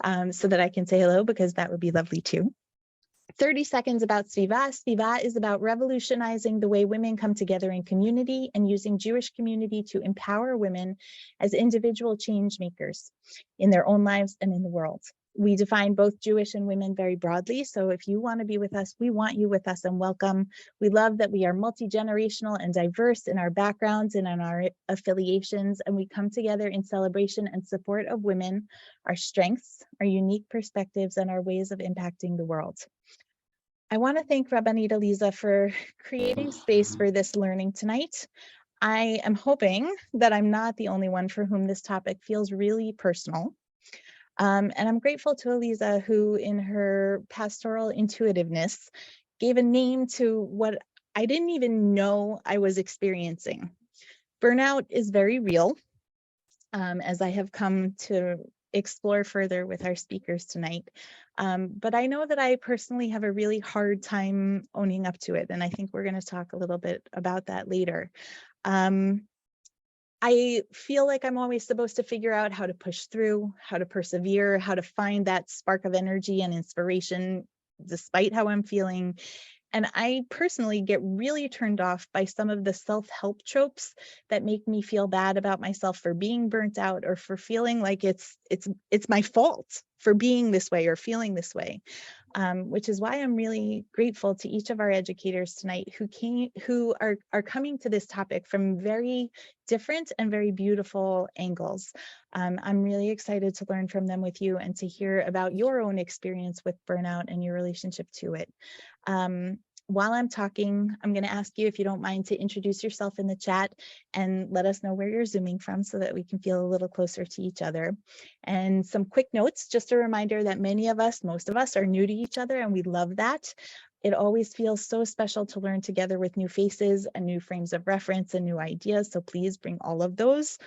so that I can say hello, because that would be lovely too. 30 seconds about SVIVAH. SVIVAH is about revolutionizing the way women come together in community and using Jewish community to empower women as individual change makers in their own lives and in the world. We define both Jewish and women very broadly. So if you want to be with us, we want you with us and welcome. We love that we are multi-generational and diverse in our backgrounds and in our affiliations, and we come together in celebration and support of women, our strengths, our unique perspectives, and our ways of impacting the world. I want to thank R Aliza for creating space for this learning tonight. I am hoping that I'm not the only one for whom this topic feels really personal. And I'm grateful to Aliza, who in her pastoral intuitiveness gave a name to what I didn't even know I was experiencing. Burnout is very real, as I have come to explore further with our speakers tonight. But I know that I personally have a really hard time owning up to it. And I think we're going to talk a little bit about that later. I feel like I'm always supposed to figure out how to push through, how to persevere, how to find that spark of energy and inspiration despite how I'm feeling. And I personally get really turned off by some of the self-help tropes that make me feel bad about myself for being burnt out, or for feeling like it's my fault for being this way or feeling this way. Which is why I'm really grateful to each of our educators tonight who are coming to this topic from very different and very beautiful angles. I'm really excited to learn from them with you and to hear about your own experience with burnout and your relationship to it. While I'm talking, I'm going to ask you, if you don't mind, to introduce yourself in the chat and let us know where you're Zooming from so that we can feel a little closer to each other. And some quick notes, just a reminder that most of us are new to each other, and we love that. It always feels so special to learn together with new faces and new frames of reference and new ideas. So please bring all of those.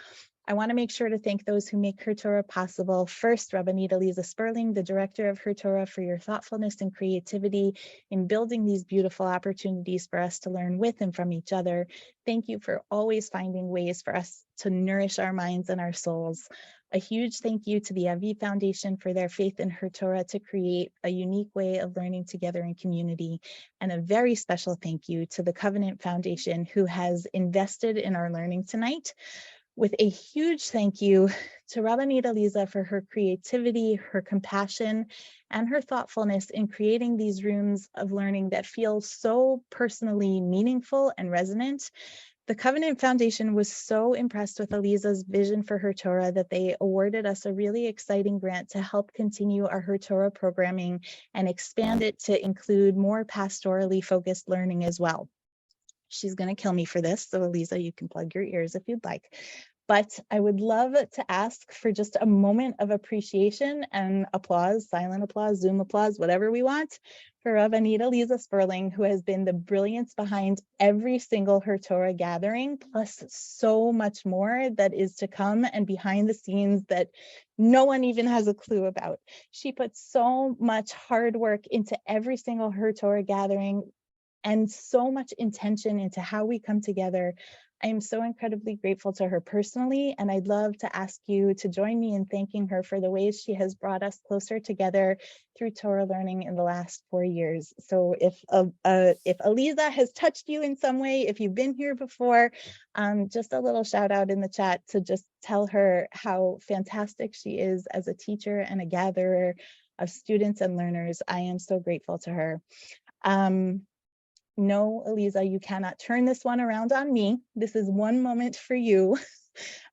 I want to make sure to thank those who make HerTorah possible. First, R Aliza Sperling, the director of HerTorah, for your thoughtfulness and creativity in building these beautiful opportunities for us to learn with and from each other. Thank you for always finding ways for us to nourish our minds and our souls. A huge thank you to the Aviv Foundation for their faith in HerTorah to create a unique way of learning together in community. And a very special thank you to the Covenant Foundation, who has invested in our learning tonight. With a huge thank you to R Aliza for her creativity, her compassion, and her thoughtfulness in creating these rooms of learning that feel so personally meaningful and resonant. The Covenant Foundation was so impressed with Aliza's vision for HerTorah that they awarded us a really exciting grant to help continue our HerTorah programming and expand it to include more pastorally focused learning as well. She's going to kill me for this, so Aliza, you can plug your ears if you'd like. But I would love to ask for just a moment of appreciation and applause, silent applause, Zoom applause, whatever we want, for R Aliza Sperling, who has been the brilliance behind every single HerTorah gathering, plus so much more that is to come and behind the scenes that no one even has a clue about. She puts so much hard work into every single HerTorah gathering, and so much intention into how we come together. I am so incredibly grateful to her personally, and I'd love to ask you to join me in thanking her for the ways she has brought us closer together through Torah learning in the last 4 years. So if Aliza has touched you in some way, if you've been here before, just a little shout out in the chat to just tell her how fantastic she is as a teacher and a gatherer of students and learners. I am so grateful to her. No, Aliza, you cannot turn this one around on me. This is one moment for you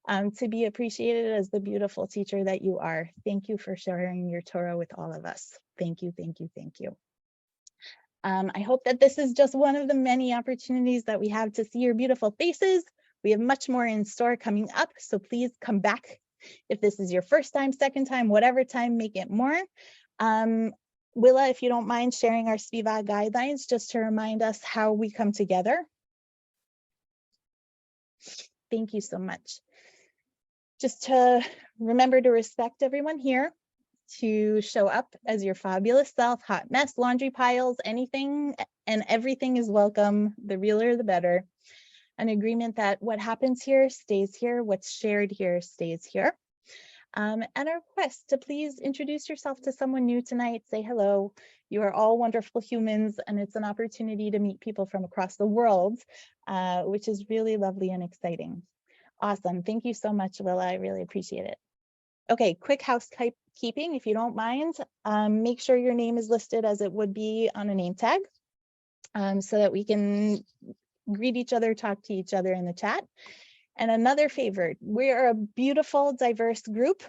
to be appreciated as the beautiful teacher that you are. Thank you for sharing your Torah with all of us. Thank you, thank you, thank you. I hope that this is just one of the many opportunities that we have to see your beautiful faces. We have much more in store coming up, so please come back. If this is your first time, second time, whatever time, make it more. Willa, if you don't mind sharing our SVIVAH guidelines, just to remind us how we come together. Thank you so much. Just to remember to respect everyone here, to show up as your fabulous self, hot mess, laundry piles, anything and everything is welcome. The realer, the better. An agreement that what happens here stays here, what's shared here stays here. And a request to please introduce yourself to someone new tonight. Say hello. You are all wonderful humans, and it's an opportunity to meet people from across the world, which is really lovely and exciting. Awesome. Thank you so much, Willa. I really appreciate it. Okay, quick housekeeping, if you don't mind. Make sure your name is listed as it would be on a name tag, so that we can greet each other, talk to each other in the chat. And another favor, we are a beautiful, diverse group.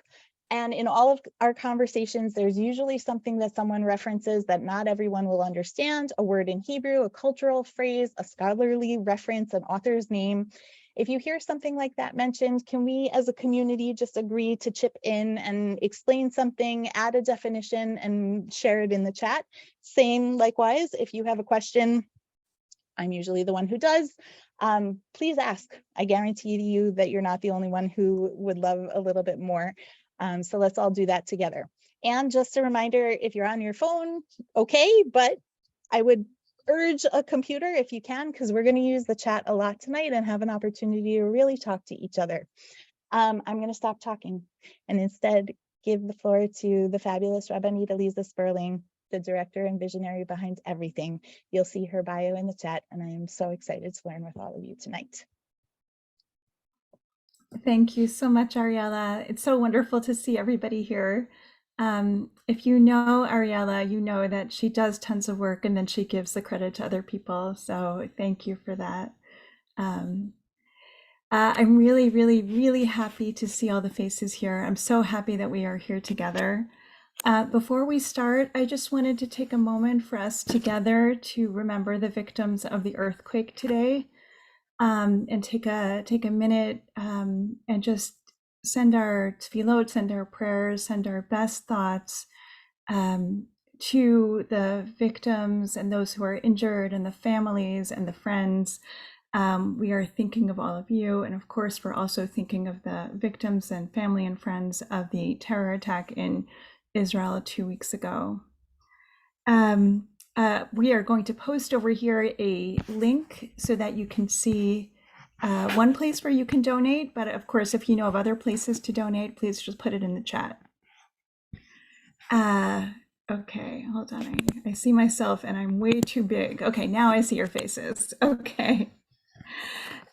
And in all of our conversations, there's usually something that someone references that not everyone will understand, a word in Hebrew, a cultural phrase, a scholarly reference, an author's name. If you hear something like that mentioned, can we as a community just agree to chip in and explain something, add a definition, and share it in the chat? Same likewise, if you have a question, I'm usually the one who does. Please ask. I guarantee you that you're not the only one who would love a little bit more. So let's all do that together. And just a reminder, if you're on your phone, okay, but I would urge a computer if you can, because we're going to use the chat a lot tonight and have an opportunity to really talk to each other. I'm going to stop talking and instead give the floor to the fabulous Rabbi R Aliza Sperling, the director and visionary behind everything. You'll see her bio in the chat, and I am so excited to learn with all of you tonight. Thank you so much, Ariella. It's so wonderful to see everybody here. If you know Ariella, you know that she does tons of work and then she gives the credit to other people. So thank you for that. I'm really, really, really happy to see all the faces here. I'm so happy that we are here together. Before we start, I just wanted to take a moment for us together to remember the victims of the earthquake today, and take a minute and just send our tefillot, send our prayers, send our best thoughts to the victims and those who are injured and the families and the friends. We are thinking of all of you, and of course, we're also thinking of the victims and family and friends of the terror attack in Israel 2 weeks ago. We are going to post over here a link so that you can see one place where you can donate, but of course, if you know of other places to donate, please just put it in the chat. Okay, hold on, I see myself and I'm way too big. Okay, now I see your faces. Okay.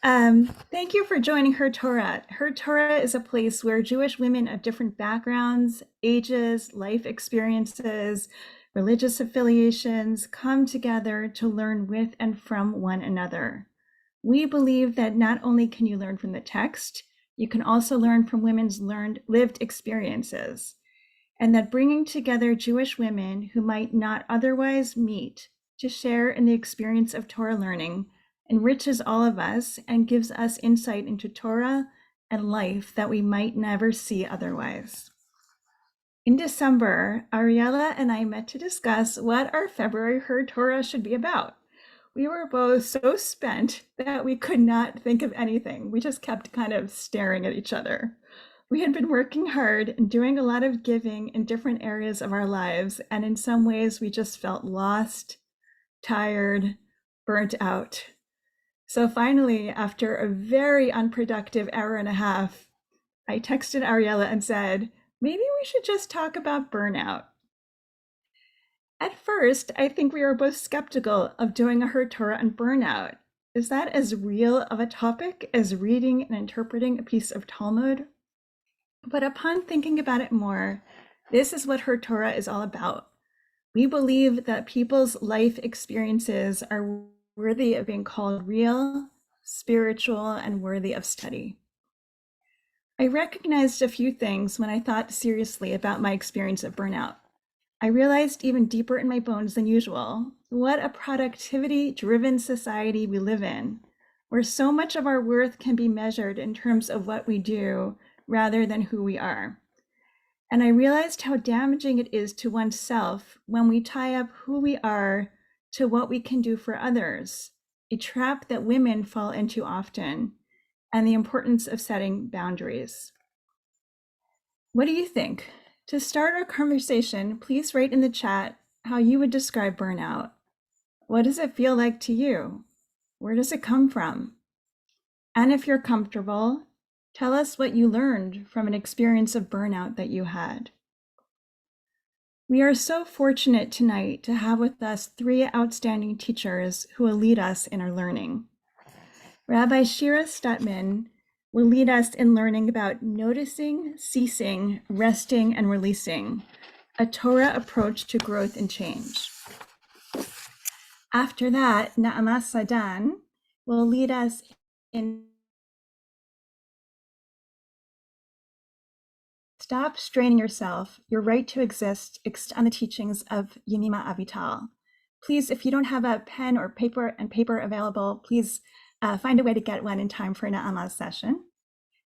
Thank you for joining HerTorah. HerTorah is a place where Jewish women of different backgrounds, ages, life experiences, religious affiliations come together to learn with and from one another. We believe that not only can you learn from the text, you can also learn from women's lived experiences, and that bringing together Jewish women who might not otherwise meet to share in the experience of Torah learning enriches all of us and gives us insight into Torah and life that we might never see otherwise. In December, Ariella and I met to discuss what our February HerTorah should be about. We were both so spent that we could not think of anything. We just kept kind of staring at each other. We had been working hard and doing a lot of giving in different areas of our lives, and in some ways we just felt lost, tired, burnt out. So finally, after a very unproductive hour and a half, I texted Ariella and said, maybe we should just talk about burnout. At first, I think we were both skeptical of doing a HerTorah on burnout. Is that as real of a topic as reading and interpreting a piece of Talmud? But upon thinking about it more, this is what HerTorah is all about. We believe that people's life experiences are worthy of being called real, spiritual, and worthy of study. I recognized a few things when I thought seriously about my experience of burnout. I realized even deeper in my bones than usual what a productivity-driven society we live in, where so much of our worth can be measured in terms of what we do rather than who we are. And I realized how damaging it is to oneself when we tie up who we are to what we can do for others, a trap that women fall into often, and the importance of setting boundaries. What do you think? To start our conversation, please write in the chat how you would describe burnout. What does it feel like to you? Where does it come from? And if you're comfortable, Tell us what you learned from an experience of burnout that you had. We are so fortunate tonight to have with us three outstanding teachers who will lead us in our learning. Rabbi Shira Stutman will lead us in learning about noticing, ceasing, resting, and releasing, a Torah approach to growth and change. After that, Naama Sadan will lead us in Stop Straining Yourself, Your Right to Exist on the teachings of Yonima Avital. Please, if you don't have a pen or paper available, please find a way to get one in time for Naama's session.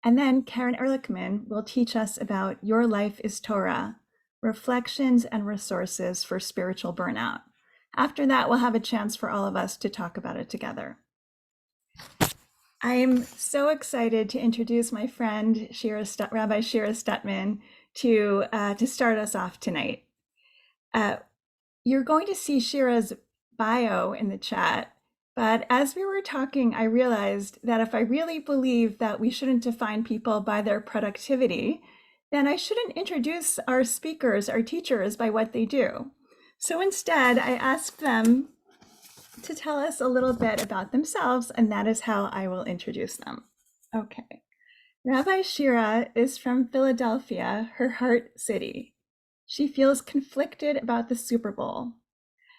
And then Karen Erlichman will teach us about Your Life is Torah, Reflections and Resources for Spiritual Burnout. After that, we'll have a chance for all of us to talk about it together. I'm so excited to introduce my friend Rabbi Shira Stutman to start us off tonight. You're going to see Shira's bio in the chat, but as we were talking, I realized that if I really believe that we shouldn't define people by their productivity, then I shouldn't introduce our speakers, our teachers, by what they do. So instead, I asked them to tell us a little bit about themselves, and that is how I will introduce them. Okay. Rabbi Shira is from Philadelphia, her heart city. She feels conflicted about the Super Bowl.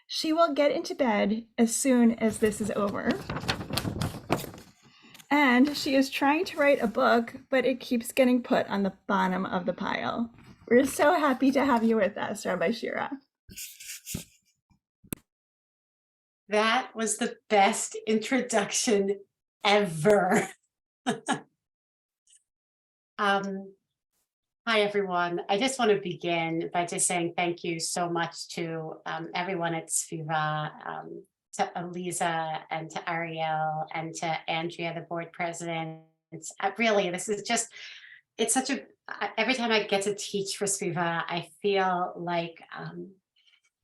She will get into bed as soon as this is over. And she is trying to write a book, but it keeps getting put on the bottom of the pile. We're so happy to have you with us, Rabbi Shira. That was the best introduction ever. Hi, everyone. I just want to begin by just saying thank you so much to everyone at SVIVAH, to Aliza and to Ariel and to Andrea, the board president. Really, this is just, it's such a, every time I get to teach for SVIVAH, I feel like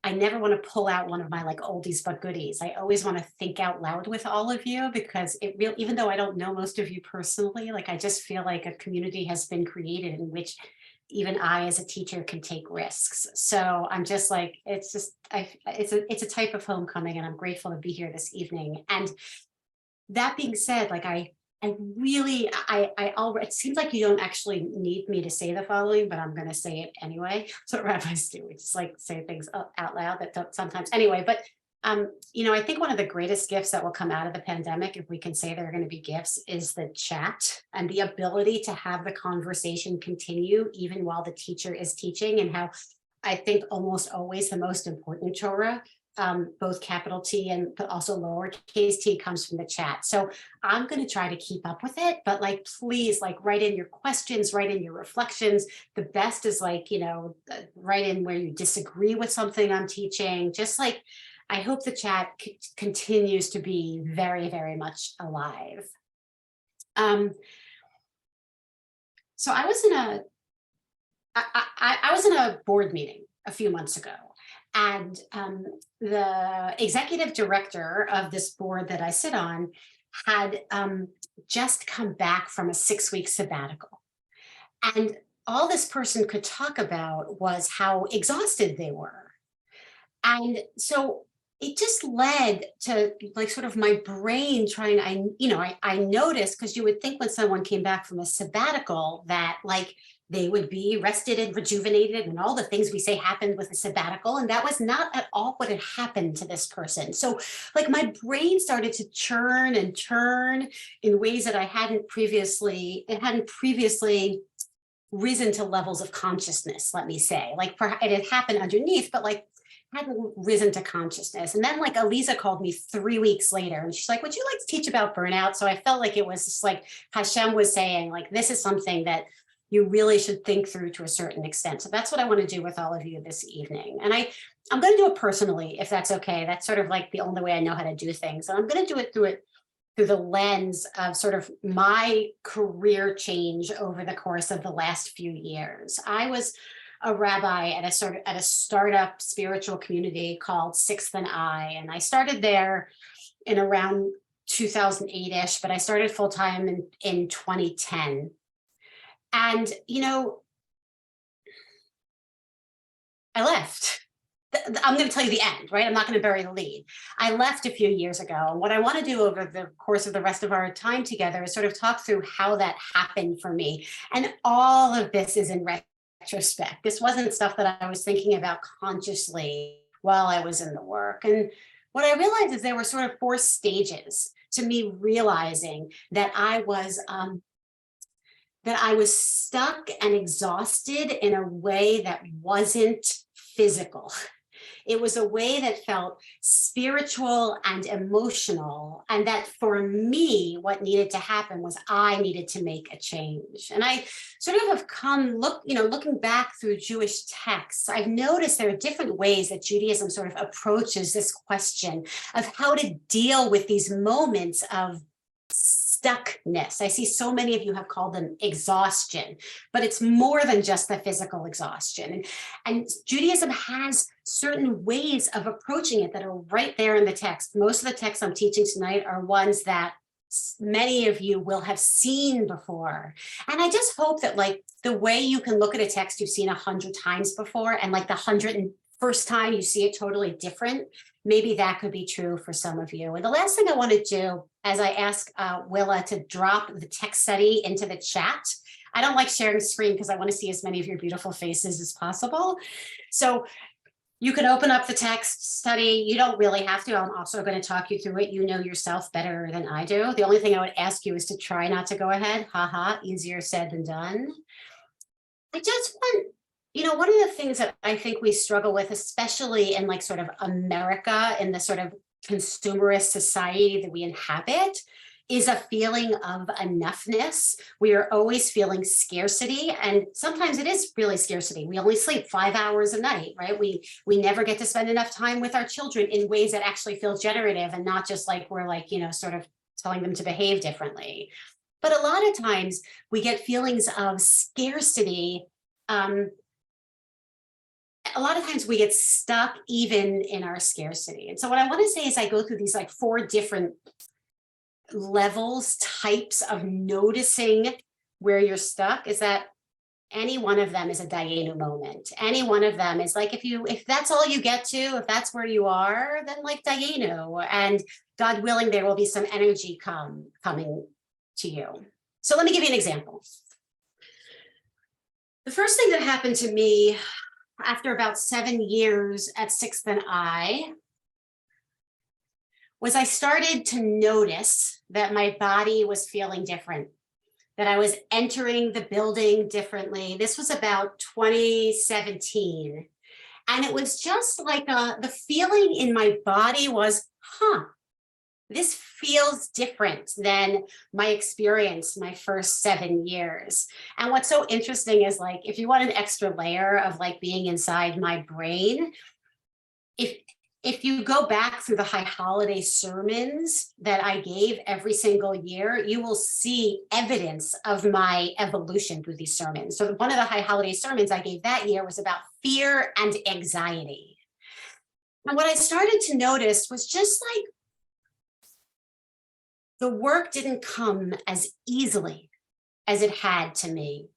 I never want to pull out one of my like oldies but goodies. I always want to think out loud with all of you, because it really, even though I don't know most of you personally, like I just feel like a community has been created in which even I as a teacher can take risks. So I'm just like, it's just, it's a type of homecoming, and I'm grateful to be here this evening. And that being said, like I really, it seems like you don't actually need me to say the following, but I'm going to say it anyway. So rabbis do, we just like say things out loud that don't sometimes anyway. But, you know, I think one of the greatest gifts that will come out of the pandemic, if we can say there are going to be gifts, is the chat and the ability to have the conversation continue even while the teacher is teaching, and how I think almost always the most important Torah, both capital T and but also lowercase t, comes from the chat. So I'm going to try to keep up with it, but like, please, like write in your questions, write in your reflections. The best is like, you know, write in where you disagree with something I'm teaching. Just like, I hope the chat continues to be very, very much alive. So I was in a board meeting a few months ago. And the executive director of this board that I sit on had just come back from a 6-week sabbatical. And all this person could talk about was how exhausted they were. And so it just led to like sort of my brain trying, I noticed, because you would think when someone came back from a sabbatical that like they would be rested and rejuvenated and all the things we say happened with a sabbatical. And that was not at all what had happened to this person. So like my brain started to churn and churn in ways that it hadn't previously risen to levels of consciousness, let me say. Like it had happened underneath, but like hadn't risen to consciousness. And then like Aliza called me 3 weeks later and she's like, would you like to teach about burnout? So I felt like it was just like Hashem was saying, like, this is something that you really should think through to a certain extent. So that's what I want to do with all of you this evening. And I'm going to do it personally, if that's okay. That's sort of like the only way I know how to do things. And I'm going to do it through the lens of sort of my career change over the course of the last few years. I was a rabbi at a startup spiritual community called Sixth and I, and I started there in around 2008-ish, but I started full-time in 2010. And, you know, I left. I'm going to tell you the end, right? I'm not going to bury the lead. I left a few years ago. And what I want to do over the course of the rest of our time together is sort of talk through how that happened for me. And all of this is in retrospect. This wasn't stuff that I was thinking about consciously while I was in the work. And what I realized is there were sort of 4 stages to me realizing that I was stuck and exhausted in a way that wasn't physical. It was a way that felt spiritual and emotional. And that for me, what needed to happen was I needed to make a change. And I sort of have come looking back through Jewish texts, I've noticed there are different ways that Judaism sort of approaches this question of how to deal with these moments of stuckness. I see so many of you have called them exhaustion, but it's more than just the physical exhaustion. And Judaism has certain ways of approaching it that are right there in the text. Most of the texts I'm teaching tonight are ones that many of you will have seen before. And I just hope that like the way you can look at a text you've seen 100 times before, and like the 101st time you see it totally different, maybe that could be true for some of you. And the last thing I want to do, as I ask Willa to drop the text study into the chat, I don't like sharing screen because I want to see as many of your beautiful faces as possible. So you can open up the text study. You don't really have to. I'm also going to talk you through it. You know yourself better than I do. The only thing I would ask you is to try not to go ahead. Haha, easier said than done. I just want, one of the things that I think we struggle with, especially in like sort of America, in the sort of consumerist society that we inhabit, is a feeling of enoughness. We are always feeling scarcity, and sometimes it is really scarcity. We only sleep 5 hours a night, right? We never get to spend enough time with our children in ways that actually feel generative and not just like we're like, sort of telling them to behave differently. But a lot of times we get feelings of scarcity. A lot of times we get stuck even in our scarcity. And so what I want to say is I go through these like 4 different levels, types of noticing where you're stuck, is that any one of them is a Dayenu moment. Any one of them is like, if that's all you get to, if that's where you are, then like Dayenu, and God willing, there will be some energy coming to you. So let me give you an example. The first thing that happened to me after about 7 years at 6th and I was I started to notice that my body was feeling different, that I was entering the building differently. This was about 2017. And it was just like the feeling in my body was, this feels different than my experience my first 7 years. And what's so interesting is like, if you want an extra layer of like being inside my brain, if you go back through the high holiday sermons that I gave every single year, you will see evidence of my evolution through these sermons. So one of the high holiday sermons I gave that year was about fear and anxiety. And what I started to notice was just like, the work didn't come as easily as it had to me,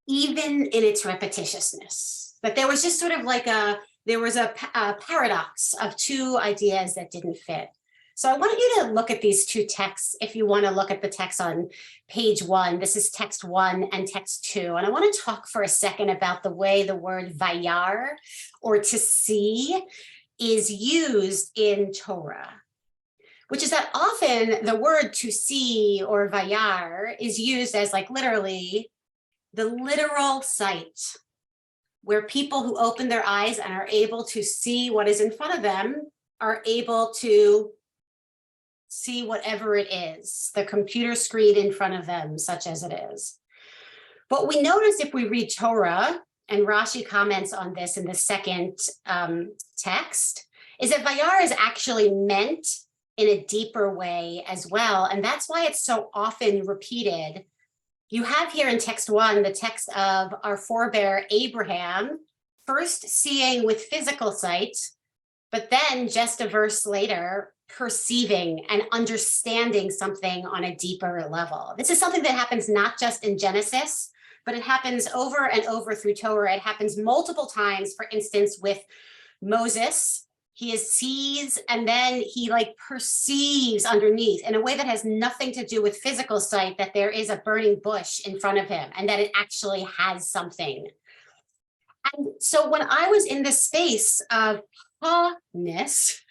even in its repetitiousness. But there was just sort of like a paradox of 2 ideas that didn't fit. So I want you to look at these 2 texts. If you want to look at the text on page 1, this is text 1 and text 2. And I want to talk for a second about the way the word vayar, or to see, is used in Torah, which is that often the word to see or vayar is used as like literally the literal sight, where people who open their eyes and are able to see what is in front of them are able to see whatever it is, the computer screen in front of them, such as it is. But we notice if we read Torah, and Rashi comments on this in the second text, is that vayar is actually meant in a deeper way as well. And that's why it's so often repeated. You have here in text 1, the text of our forebear Abraham, first seeing with physical sight, but then just a verse later, perceiving and understanding something on a deeper level. This is something that happens not just in Genesis, but it happens over and over through Torah. It happens multiple times, for instance, with Moses. He sees and then he like perceives underneath in a way that has nothing to do with physical sight that there is a burning bush in front of him and that it actually has something. And so when I was in this space of ha-ness,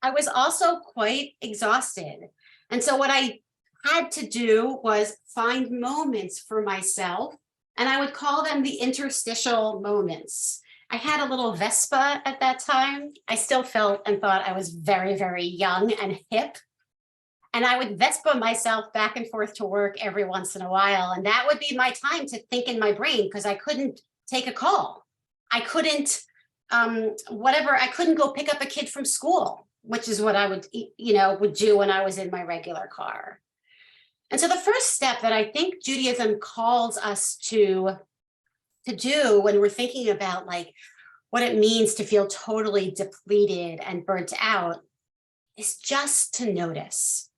I was also quite exhausted. And so what I had to do was find moments for myself, and I would call them the interstitial moments. I had a little Vespa at that time. I still felt and thought I was very, very young and hip. And I would Vespa myself back and forth to work every once in a while. And that would be my time to think in my brain because I couldn't take a call. I couldn't, I couldn't go pick up a kid from school, which is what I would do when I was in my regular car. And so the first step that I think Judaism calls us to do when we're thinking about like what it means to feel totally depleted and burnt out is just to notice.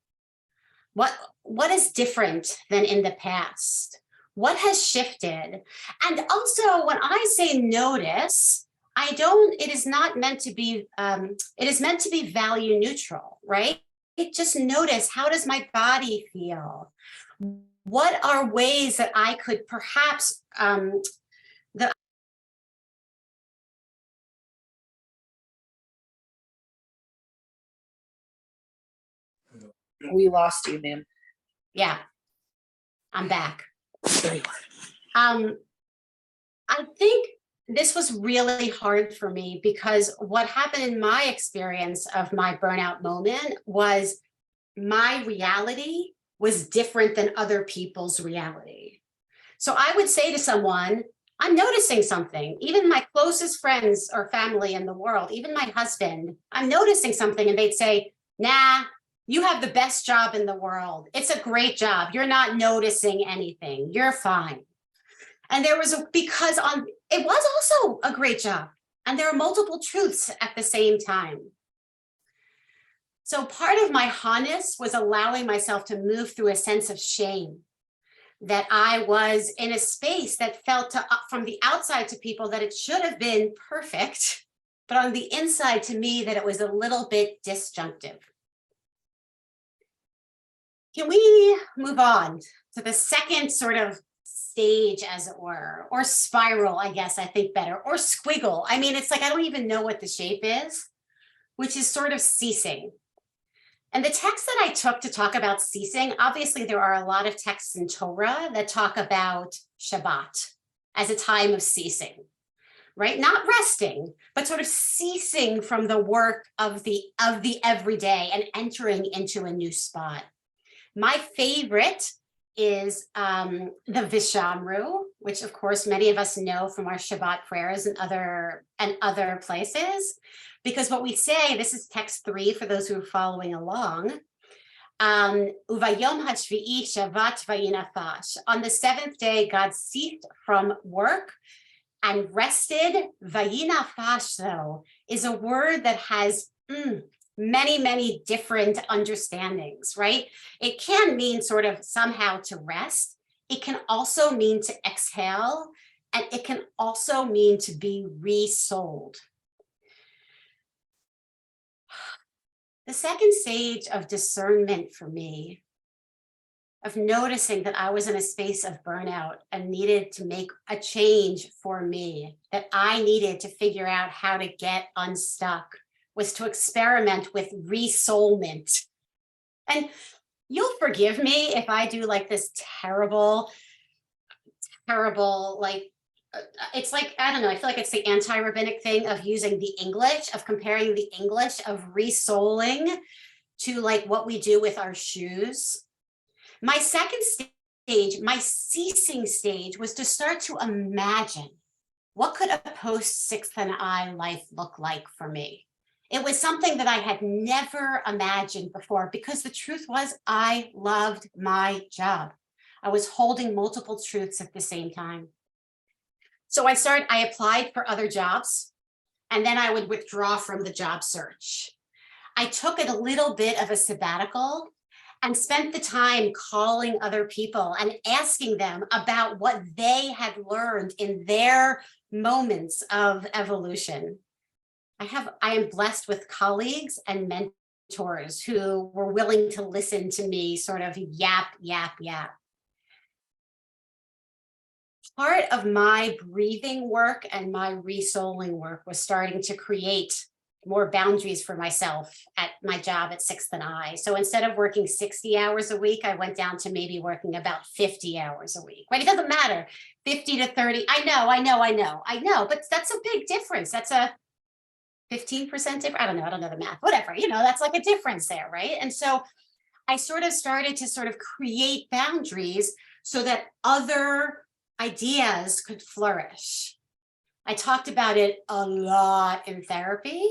What is different than in the past? What has shifted? And also when I say notice, it is not meant to be, it is meant to be value neutral, right? Just notice, how does my body feel? What are ways that I could perhaps, We lost you, ma'am. Yeah, I'm back. There you are. I think this was really hard for me because what happened in my experience of my burnout moment was my reality was different than other people's reality. So I would say to someone, I'm noticing something, even my closest friends or family in the world, even my husband, I'm noticing something, and they'd say, nah, you have the best job in the world. It's a great job. You're not noticing anything. You're fine. And it was also a great job. And there are multiple truths at the same time. So part of my harness was allowing myself to move through a sense of shame that I was in a space that felt from the outside to people that it should have been perfect, but on the inside to me that it was a little bit disjunctive. Can we move on to the second sort of stage, as it were, or spiral, I guess I think better, or squiggle. I mean, it's like, I don't even know what the shape is, which is sort of ceasing. And the text that I took to talk about ceasing, obviously there are a lot of texts in Torah that talk about Shabbat as a time of ceasing, right? Not resting, but sort of ceasing from the work of the everyday and entering into a new spot. My favorite is the Vishamru, which of course many of us know from our Shabbat prayers and other places, because what we say, this is text 3 for those who are following along. Uvayom hashvi'i Shabbat vayinafash. On the 7th day, God ceased from work and rested. Vayinafash, though, is a word that has many, many different understandings, right? It can mean sort of somehow to rest. It can also mean to exhale, and it can also mean to be resold. The second stage of discernment for me, of noticing that I was in a space of burnout and needed to make a change for me, that I needed to figure out how to get unstuck, was to experiment with resoulment. And you'll forgive me if I do like this terrible, like, it's like, I don't know, I feel like it's the anti-rabbinic thing of using the English, of comparing the English of resoling to like what we do with our shoes. My second stage, my ceasing stage, was to start to imagine what could a post-Sixth and I life look like for me. It was something that I had never imagined before, because the truth was I loved my job. I was holding multiple truths at the same time. So I applied for other jobs, and then I would withdraw from the job search. I took a little bit of a sabbatical, and spent the time calling other people and asking them about what they had learned in their moments of evolution. I am blessed with colleagues and mentors who were willing to listen to me sort of yap. Part of my breathing work and my resouling work was starting to create more boundaries for myself at my job at 6th and I. So instead of working 60 hours a week, I went down to maybe working about 50 hours a week, right? It doesn't matter, 50 to 30. I know, but that's a big difference. That's a 15% difference. I don't know the math, whatever, that's like a difference there, right? And so I sort of started to sort of create boundaries so that other ideas could flourish. I talked about it a lot in therapy,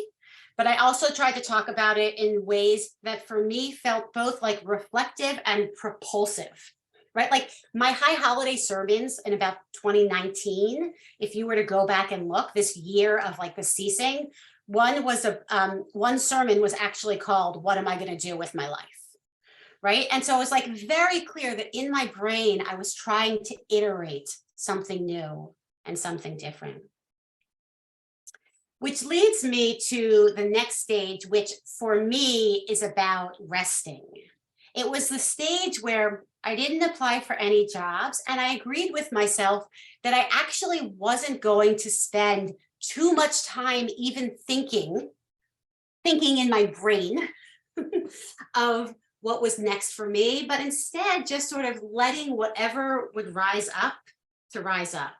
but I also tried to talk about it in ways that for me felt both like reflective and propulsive, right? Like my high holiday sermons in about 2019, if you were to go back and look this year of like the ceasing, one sermon was actually called, "What am I going to do with my life?" Right? And so it was like very clear that in my brain, I was trying to iterate something new and something different. Which leads me to the next stage, which for me is about resting. It was the stage where I didn't apply for any jobs, and I agreed with myself that I actually wasn't going to spend too much time even thinking in my brain of what was next for me, but instead just sort of letting whatever would rise up to rise up.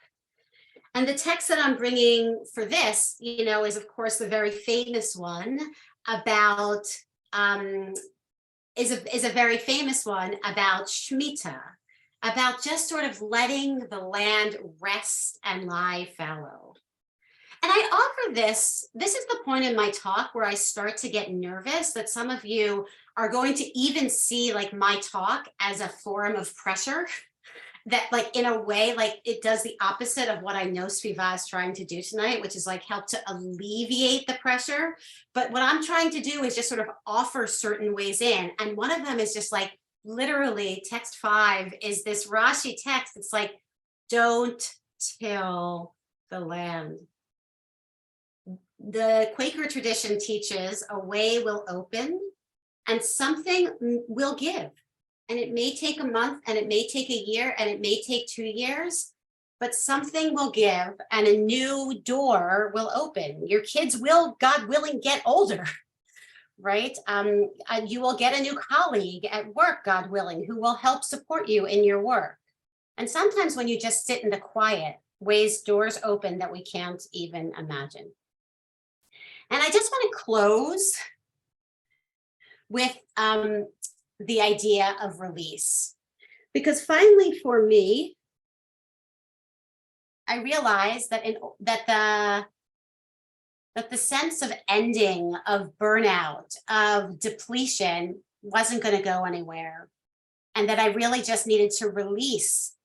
And the text that I'm bringing for this, is of course the very famous one about, is a very famous one about Shemitah, about just sort of letting the land rest and lie fallow. And I offer this is the point in my talk where I start to get nervous that some of you are going to even see like my talk as a form of pressure. That like in a way, like it does the opposite of what I know SVIVAH is trying to do tonight, which is like help to alleviate the pressure. But what I'm trying to do is just sort of offer certain ways in. And one of them is just like literally text 5 is this Rashi text. It's like, don't till the land. The Quaker tradition teaches a way will open and something will give. And it may take a month, and it may take a year, and it may take 2 years, but something will give and a new door will open. Your kids will, God willing, get older, right? You will get a new colleague at work, God willing, who will help support you in your work. And sometimes when you just sit in the quiet, doors open that we can't even imagine. And I just want to close with the idea of release. Because finally for me, I realized that the sense of ending, of burnout, of depletion wasn't going to go anywhere. And that I really just needed to release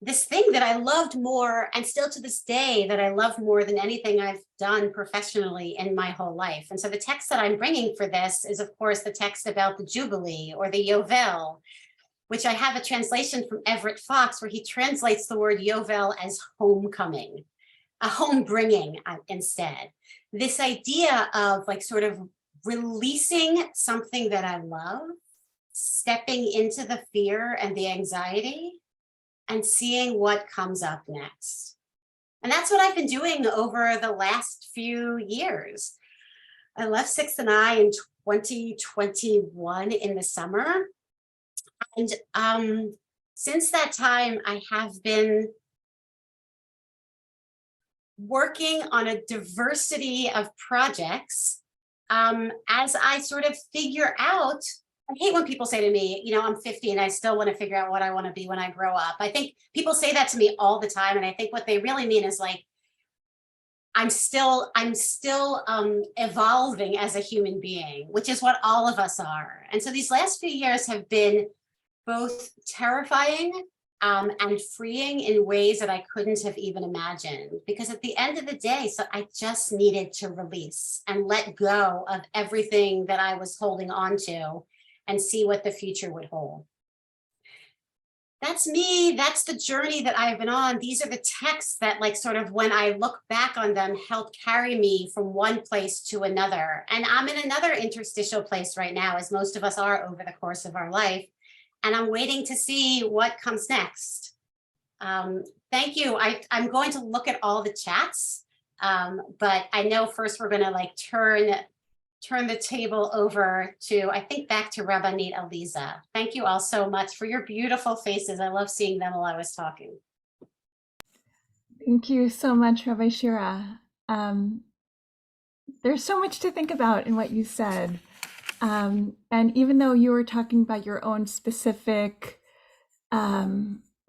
this thing that I loved more, and still to this day that I love more than anything I've done professionally in my whole life. And so the text that I'm bringing for this is, of course, the text about the Jubilee or the Yovel, which I have a translation from Everett Fox, where he translates the word Yovel as homecoming, a home bringing instead. This idea of like sort of releasing something that I love, stepping into the fear and the anxiety, and seeing what comes up next. And that's what I've been doing over the last few years. I left 6th and I in 2021 in the summer. And since that time, I have been working on a diversity of projects as I sort of figure out. I hate when people say to me, I'm 50 and I still want to figure out what I want to be when I grow up. I think people say that to me all the time. And I think what they really mean is like, I'm still evolving as a human being, which is what all of us are. And so these last few years have been both terrifying and freeing in ways that I couldn't have even imagined. Because at the end of the day, so I just needed to release and let go of everything that I was holding on to and see what the future would hold. That's me. That's the journey that I've been on. These are the texts that, like, sort of when I look back on them, help carry me from one place to another. And I'm in another interstitial place right now, as most of us are over the course of our life. And I'm waiting to see what comes next. Thank you. I'm going to look at all the chats, but I know first we're going to like turn the table over to, I think, back to Rabbi Aliza. Thank you all so much for your beautiful faces. I love seeing them while I was talking. Thank you so much, Rabbi Shira. There's so much to think about in what you said. And even though you were talking about your own specific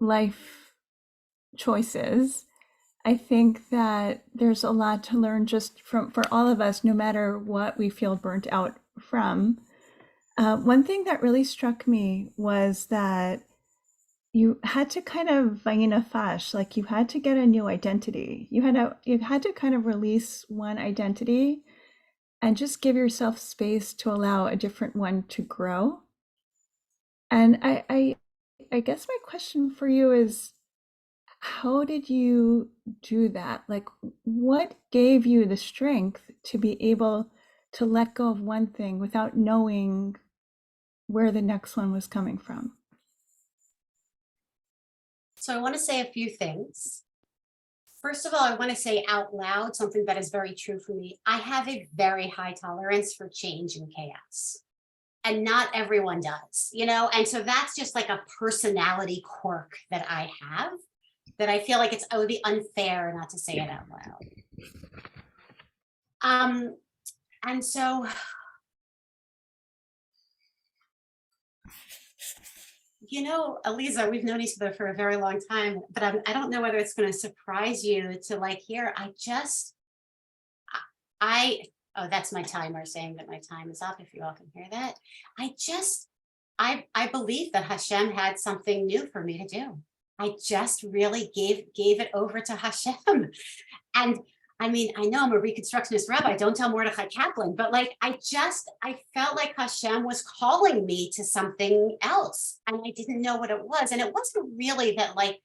life choices, I think that there's a lot to learn just for all of us, no matter what we feel burnt out from. One thing that really struck me was that you had to kind of vayinafash, like you had to get a new identity. You had to kind of release one identity and just give yourself space to allow a different one to grow. And I guess my question for you is, how did you do that? Like, what gave you the strength to be able to let go of one thing without knowing where the next one was coming from? So I want to say a few things. First of all, I want to say out loud something that is very true for me. I have a very high tolerance for change and chaos. And not everyone does, you know? And so that's just like a personality quirk that I have, that I feel like it would be unfair not to say it out loud. And so, you know, Aliza, we've known each other for a very long time, but I don't know whether it's going to surprise you to like hear, oh, that's my timer saying that my time is up, if you all can hear that. I believe that Hashem had something new for me to do. I just really gave it over to Hashem. And I mean, I know I'm a Reconstructionist rabbi, don't tell Mordechai Kaplan, but like, I felt like Hashem was calling me to something else. And I didn't know what it was. And it wasn't really that like,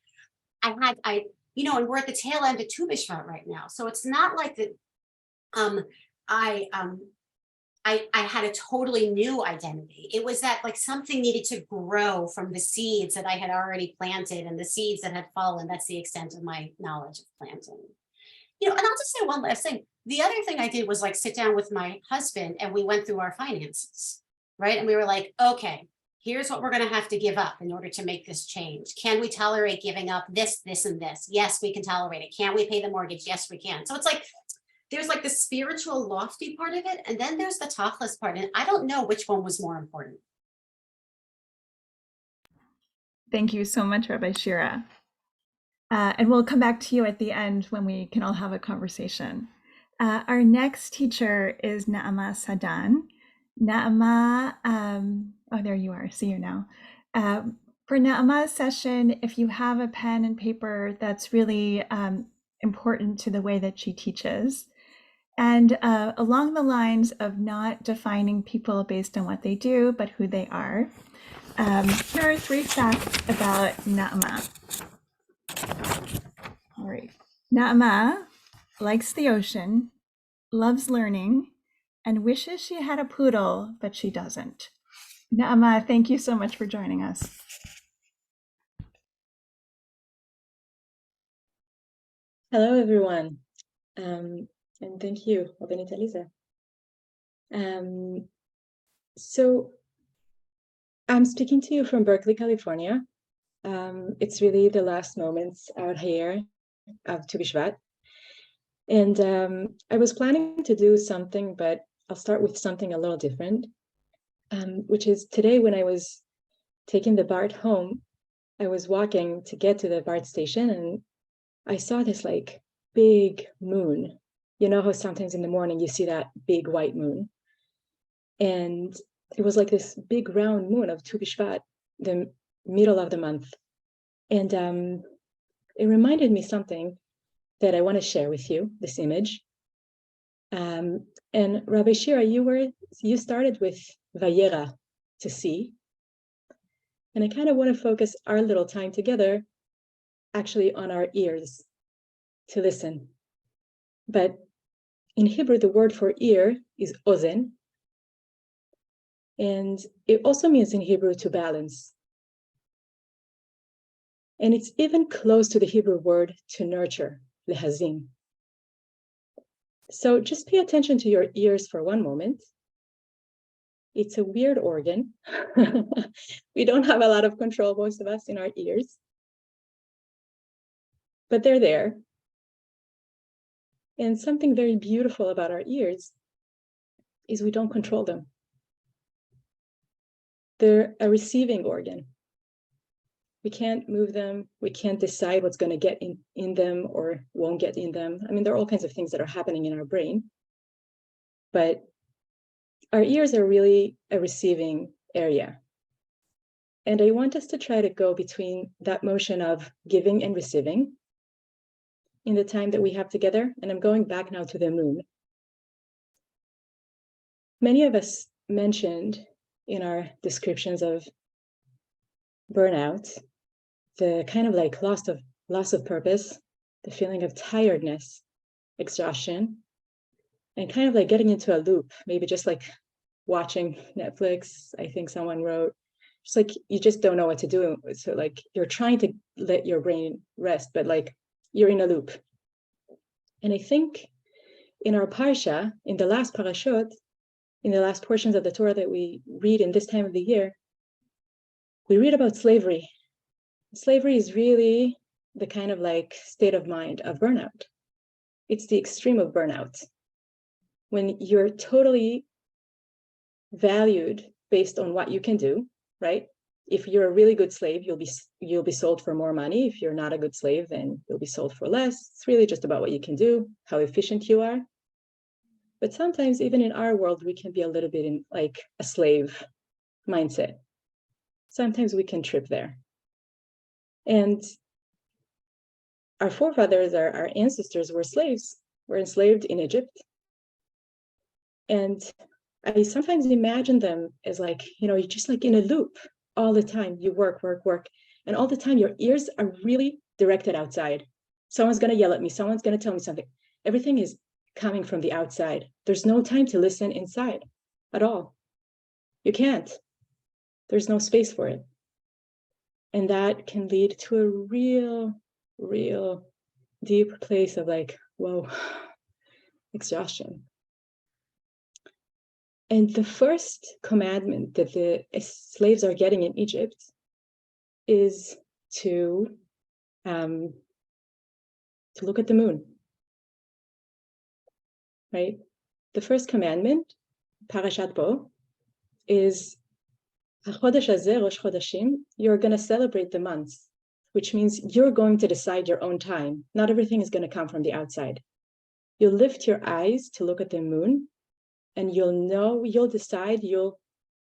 you know, and we're at the tail end of Tu B'Shvat right now. So it's not like that I had a totally new identity. It was that like something needed to grow from the seeds that I had already planted and the seeds that had fallen. That's the extent of my knowledge of planting. You know, and I'll just say one last thing. The other thing I did was like sit down with my husband and we went through our finances, right? And we were like, okay, here's what we're going to have to give up in order to make this change. Can we tolerate giving up this, this, and this? Yes, we can tolerate it. Can we pay the mortgage? Yes, we can. So it's like, there's like the spiritual lofty part of it. And then there's the tachlis part. And I don't know which one was more important. Thank you so much, Rabbi Shira. And we'll come back to you at the end when we can all have a conversation. Our next teacher is Naama Sadan. Naama, oh, there you are, see you now. For Naama's session, if you have a pen and paper, that's really important to the way that she teaches. And along the lines of not defining people based on what they do, but who they are, here are 3 facts about Naama. All right. Naama likes the ocean, loves learning, and wishes she had a poodle, but she doesn't. Naama, thank you so much for joining us. Hello, everyone. And thank you, Rabbi Aliza. So I'm speaking to you from Berkeley, California. It's really the last moments out here of Tu B'Shvat. And I was planning to do something, but I'll start with something a little different, which is today when I was taking the BART home, I was walking to get to the BART station and I saw this like big moon. You know how sometimes in the morning you see that big white moon? And it was like this big round moon of Tu B'Shvat, the middle of the month. And it reminded me something that I want to share with you, this image. And Rabbi Shira, you started with Vayera to see. And I kind of want to focus our little time together actually on our ears to listen. But in Hebrew, the word for ear is ozen. And it also means in Hebrew to balance. And it's even close to the Hebrew word to nurture, lehazin. So just pay attention to your ears for one moment. It's a weird organ. We don't have a lot of control, most of us, in our ears. But they're there. And something very beautiful about our ears is we don't control them. They're a receiving organ. We can't move them. We can't decide what's going to get in them or won't get in them. I mean, there are all kinds of things that are happening in our brain. But our ears are really a receiving area. And I want us to try to go between that motion of giving and receiving in the time that we have together. And I'm going back now to the moon. Many of us mentioned in our descriptions of burnout, the kind of like loss of purpose, the feeling of tiredness, exhaustion, and kind of like getting into a loop, maybe just like watching Netflix. I think someone wrote, just like you just don't know what to do. So like you're trying to let your brain rest, but like you're in a loop. And I think in our parsha, in the last parashot, in the last portions of the Torah that we read in this time of the year, we read about slavery. Slavery is really the kind of like state of mind of burnout. It's the extreme of burnout. When you're totally valued based on what you can do, right? If you're a really good slave, you'll be sold for more money. If you're not a good slave, then you'll be sold for less. It's really just about what you can do, how efficient you are. But sometimes even in our world, we can be a little bit in like a slave mindset. Sometimes we can trip there. And our forefathers, our ancestors were slaves, were enslaved in Egypt. And I sometimes imagine them as like, you're just like in a loop all the time. You work. And all the time your ears are really directed outside. Someone's going to yell at me. Someone's going to tell me something. Everything is coming from the outside. There's no time to listen inside at all. You can't. There's no space for it. And that can lead to a real deep place of like, whoa, exhaustion. And the first commandment that the slaves are getting in Egypt is to look at the moon, right? The first commandment, Parashat Bo, is HaChodesh Hazeh Rosh Chodashim. You're going to celebrate the months, which means you're going to decide your own time. Not everything is going to come from the outside. You'll lift your eyes to look at the moon, and you'll decide, you'll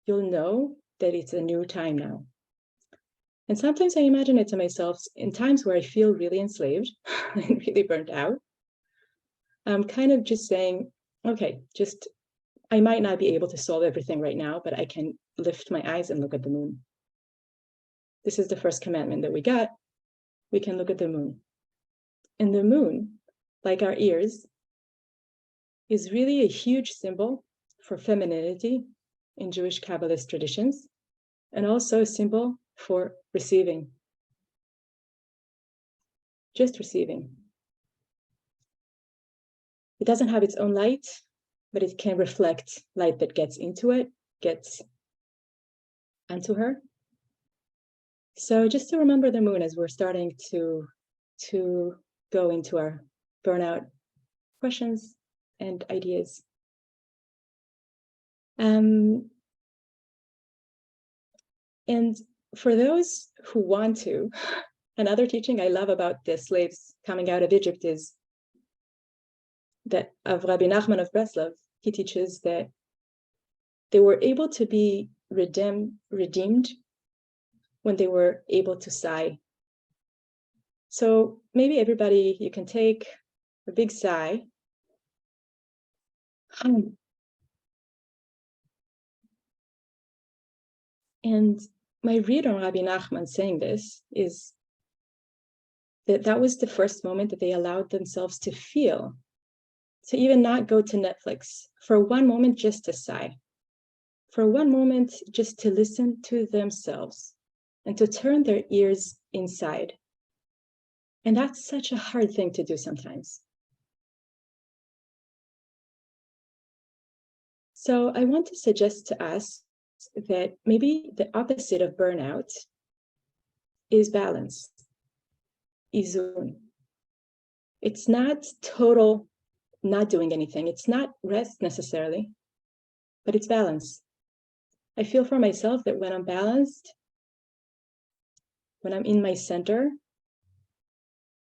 know that it's a new time now. And sometimes I imagine it to myself in times where I feel really enslaved and really burnt out. I'm kind of just saying, okay, I might not be able to solve everything right now, but I can lift my eyes and look at the moon. This is the first commandment that we got. We can look at the moon. And the moon, like our ears, is really a huge symbol for femininity in Jewish Kabbalist traditions, and also a symbol for receiving. Just receiving. It doesn't have its own light, but it can reflect light that gets into it, gets onto her. So just to remember the moon as we're starting to go into our burnout questions and ideas. And for those who want to, another teaching I love about the slaves coming out of Egypt is that of Rabbi Nachman of Breslov. He teaches that they were able to be redeemed when they were able to sigh. So maybe everybody, you can take a big sigh. And my read on Rabbi Nachman saying this is that was the first moment that they allowed themselves to feel, to even not go to Netflix, for one moment just to sigh, for one moment just to listen to themselves and to turn their ears inside. And that's such a hard thing to do sometimes. So I want to suggest to us that maybe the opposite of burnout is balance, izun. It's not total not doing anything. It's not rest necessarily, but it's balance. I feel for myself that when I'm balanced, when I'm in my center,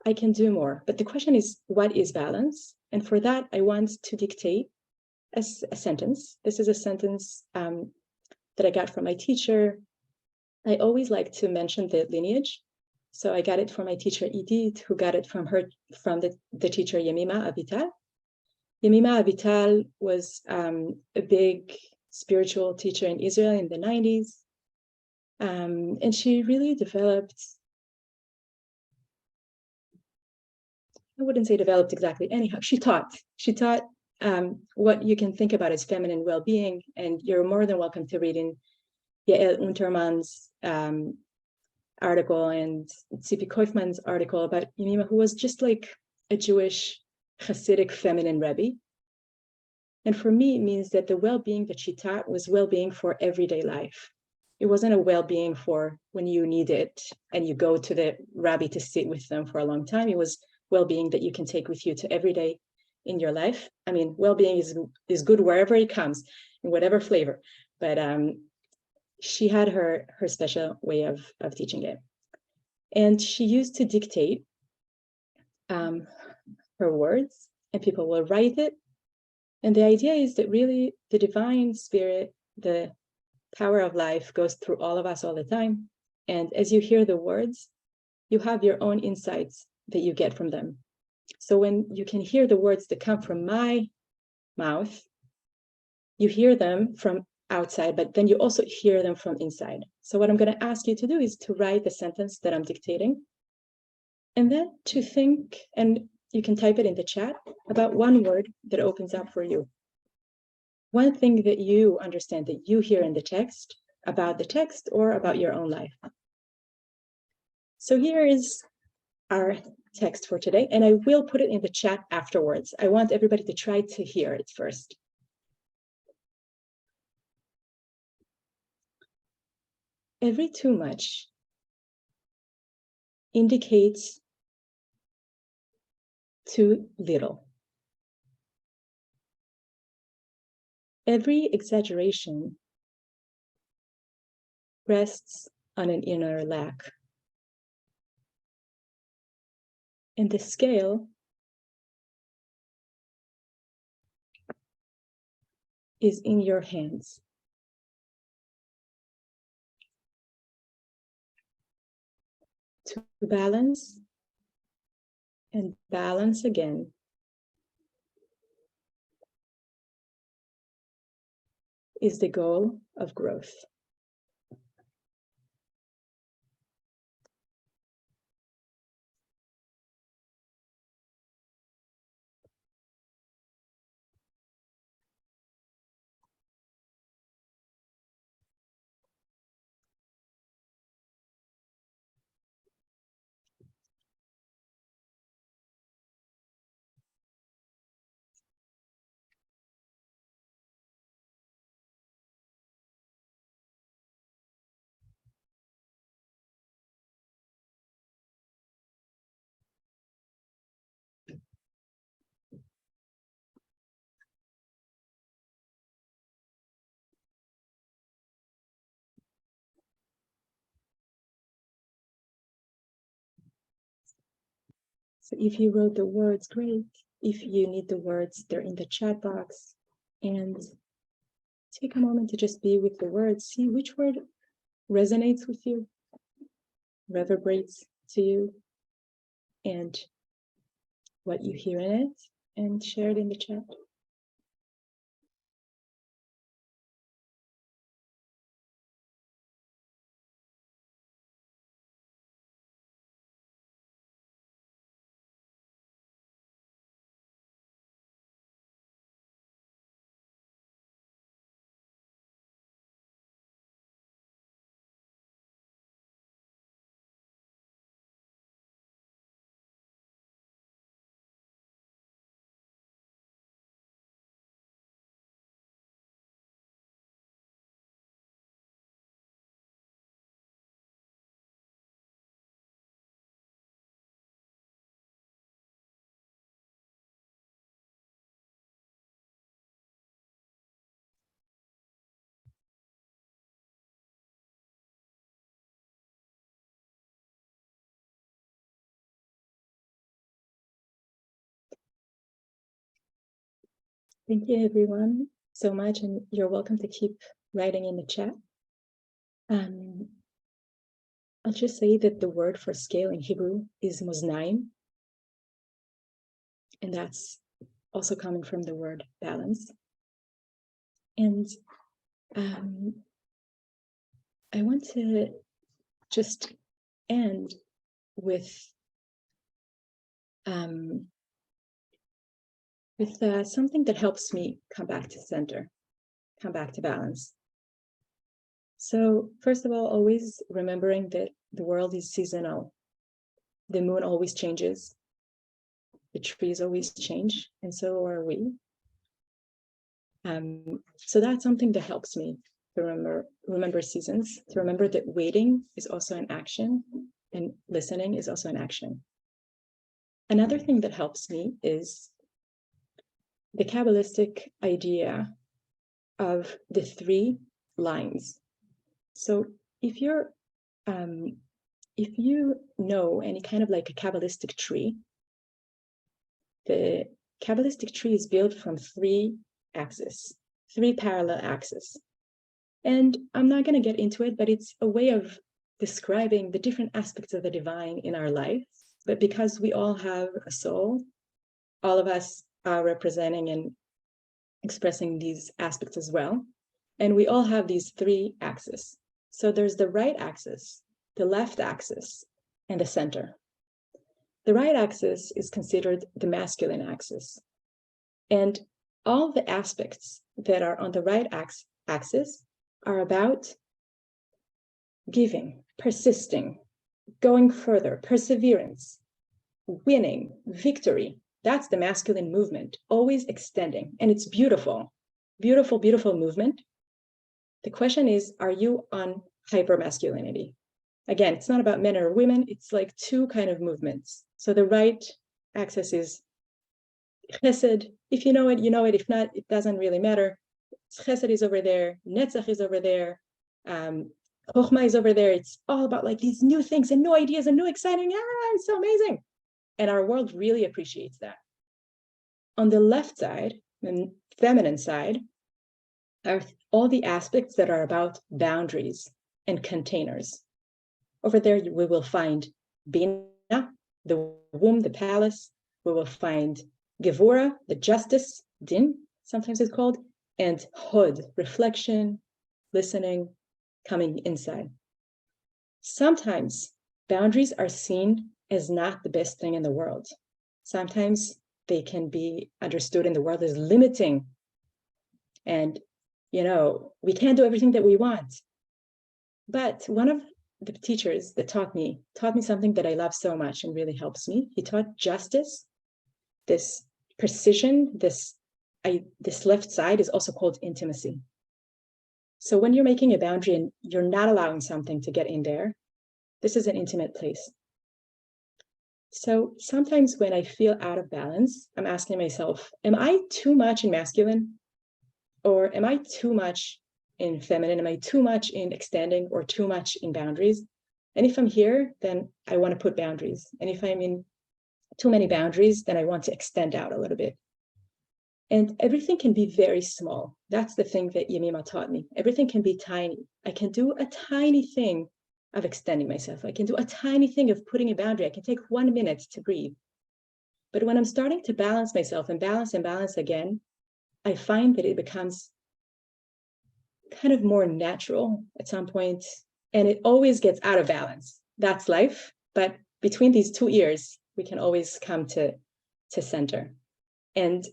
I can do more. But the question is, what is balance? And for that, I want to dictate a sentence. This is a sentence that I got from my teacher. I always like to mention the lineage. So I got it from my teacher, Edith, who got it from the teacher, Yemima Avital. Yemima Avital was a big spiritual teacher in Israel in the 90s. And she really developed, I wouldn't say developed exactly, anyhow, she taught what you can think about as feminine well-being, and you're more than welcome to read in Yael Unterman's article and Tzipi Koifman's article about Yemima, who was just like a Jewish Hasidic feminine Rebbe. And for me, it means that the well-being that she taught was well-being for everyday life. It wasn't a well-being for when you need it and you go to the rabbi to sit with them for a long time. It was well-being that you can take with you to every day in your life. I mean, well-being is good wherever it comes, in whatever flavor. But she had her special way of teaching it. And she used to dictate her words, and people will write it. And the idea is that really the divine spirit, the power of life, goes through all of us all the time. And as you hear the words, you have your own insights that you get from them. So when you can hear the words that come from my mouth, you hear them from outside, but then you also hear them from inside. So what I'm going to ask you to do is to write the sentence that I'm dictating, and then to think, and you can type it in the chat, about one word that opens up for you. One thing that you understand, that you hear in the text, about the text or about your own life. So here is our text for today, and I will put it in the chat afterwards. I want everybody to try to hear it first. Every too much indicates too little. Every exaggeration rests on an inner lack. And the scale is in your hands. To balance and balance again is the goal of growth. So if you wrote the words, great. If you need the words, they're in the chat box. And take a moment to just be with the words. See which word resonates with you, reverberates to you, and what you hear in it, and share it in the chat. Thank you, everyone, so much. And you're welcome to keep writing in the chat. I'll just say that the word for scale in Hebrew is moznaim. And that's also coming from the word balance. And I want to just end with something that helps me come back to center, come back to balance. So first of all, always remembering that the world is seasonal. The moon always changes. The trees always change, and so are we. So that's something that helps me to remember seasons, to remember that waiting is also an action and listening is also an action. Another thing that helps me is the Kabbalistic idea of the 3 lines. So if you know any kind of like a Kabbalistic tree, the Kabbalistic tree is built from 3 axes, 3 parallel axes. And I'm not going to get into it, but it's a way of describing the different aspects of the divine in our life. But because we all have a soul, all of us are representing and expressing these aspects as well. And we all have these 3 axes. So there's the right axis, the left axis, and the center. The right axis is considered the masculine axis. And all the aspects that are on the right axis are about giving, persisting, going further, perseverance, winning, victory. That's the masculine movement, always extending. And it's beautiful, beautiful, beautiful movement. The question is, are you on hypermasculinity? Again, it's not about men or women. It's like 2 kind of movements. So the right axis is chesed. If you know it, you know it. If not, it doesn't really matter. Chesed is over there. Netzach is over there. Chochmah is over there. It's all about like these new things and new ideas and new exciting. It's so amazing. And our world really appreciates that. On the left side, the feminine side, are all the aspects that are about boundaries and containers. Over there, we will find Bina, the womb, the palace. We will find Gevura, the justice, Din, sometimes it's called, and Hod, reflection, listening, coming inside. Sometimes boundaries are seen as not the best thing in the world. Sometimes they can be understood in the world as limiting. And, we can't do everything that we want. But one of the teachers that taught me something that I love so much and really helps me. He taught justice, this precision, this left side is also called intimacy. So when you're making a boundary and you're not allowing something to get in there, this is an intimate place. So sometimes when I feel out of balance, I'm asking myself, am I too much in masculine? Or am I too much in feminine? Am I too much in extending or too much in boundaries? And if I'm here, then I want to put boundaries. And if I'm in too many boundaries, then I want to extend out a little bit. And everything can be very small. That's the thing that Yemima taught me. Everything can be tiny. I can do a tiny thing of extending myself. I can do a tiny thing of putting a boundary. I can take 1 minute to breathe. But when I'm starting to balance myself and balance again, I find that it becomes kind of more natural at some point, and it always gets out of balance. That's life. But between these 2 ears, we can always come to center. And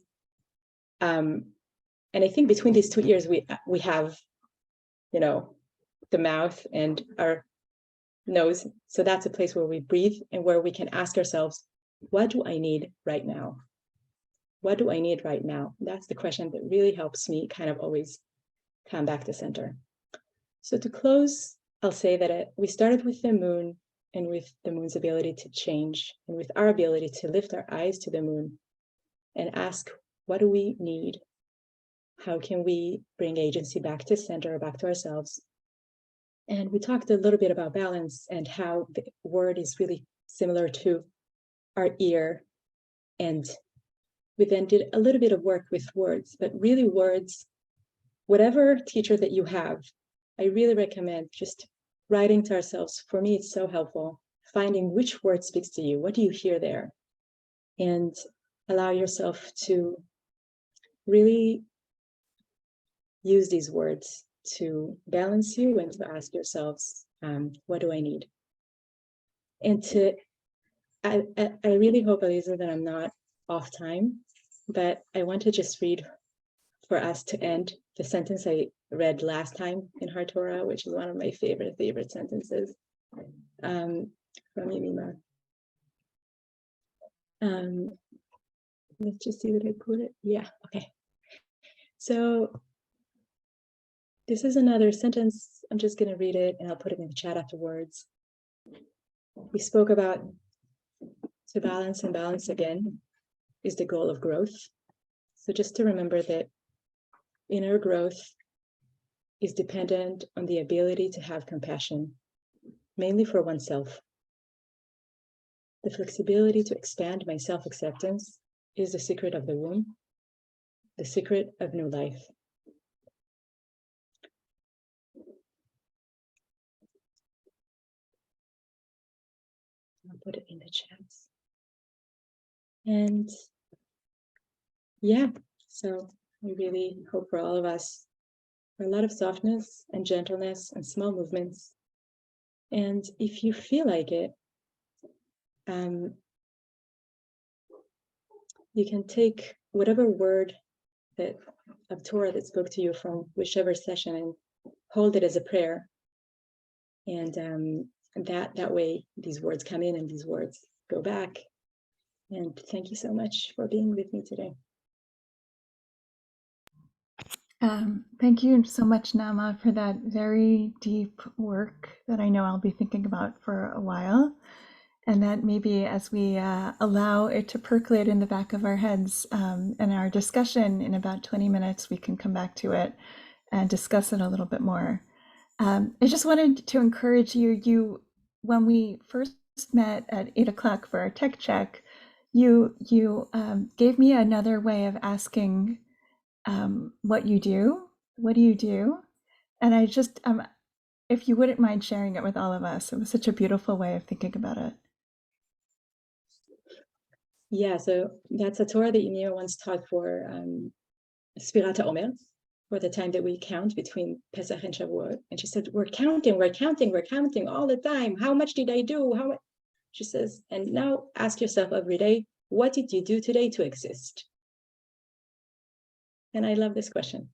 I think between these 2 ears, we have, the mouth and our nose. So that's a place where we breathe and where we can ask ourselves, what do I need right now? What do I need right now? That's the question that really helps me kind of always come back to center. So to close, I'll say that we started with the moon and with the moon's ability to change and with our ability to lift our eyes to the moon and ask, what do we need? How can we bring agency back to center, back to ourselves? And we talked a little bit about balance and how the word is really similar to our ear and we then did a little bit of work with words, but really words, whatever teacher that you have, I really recommend just writing to ourselves. For me, it's so helpful, finding which word speaks to you. What do you hear there? And allow yourself to really use these words to balance you and to ask yourselves, what do I need? And I really hope, Aliza, that I'm not off time, but I want to just read for us to end the sentence I read last time in HerTorah, which is one of my favorite sentences from Yemima. Let's just see that I put it. Yeah, okay. So this is another sentence. I'm just going to read it and I'll put it in the chat afterwards. We spoke about to balance and balance again is the goal of growth. So just to remember that inner growth is dependent on the ability to have compassion, mainly for oneself. The flexibility to expand my self-acceptance is the secret of the womb, the secret of new life. I'll put it in the chats. And yeah, so I really hope for all of us for a lot of softness and gentleness and small movements. And if you feel like it, you can take whatever word that of Torah that spoke to you from whichever session and hold it as a prayer. And that way these words come in and these words go back. And thank you so much for being with me today. Thank you so much, Naama, for that very deep work that I know I'll be thinking about for a while. And that maybe as we allow it to percolate in the back of our heads in our discussion in about 20 minutes, we can come back to it and discuss it a little bit more. I just wanted to encourage you, when we first met at 8 o'clock for our tech check, you gave me another way of asking what you do. What do you do? And I just, if you wouldn't mind sharing it with all of us, it was such a beautiful way of thinking about it. Yeah, so that's a Torah that Yemima once taught for Sfirat HaOmer, for the time that we count between Pesach and Shavuot. And she said, we're counting all the time. How much did I do? How much? She says, and now ask yourself every day, what did you do today to exist? And I love this question.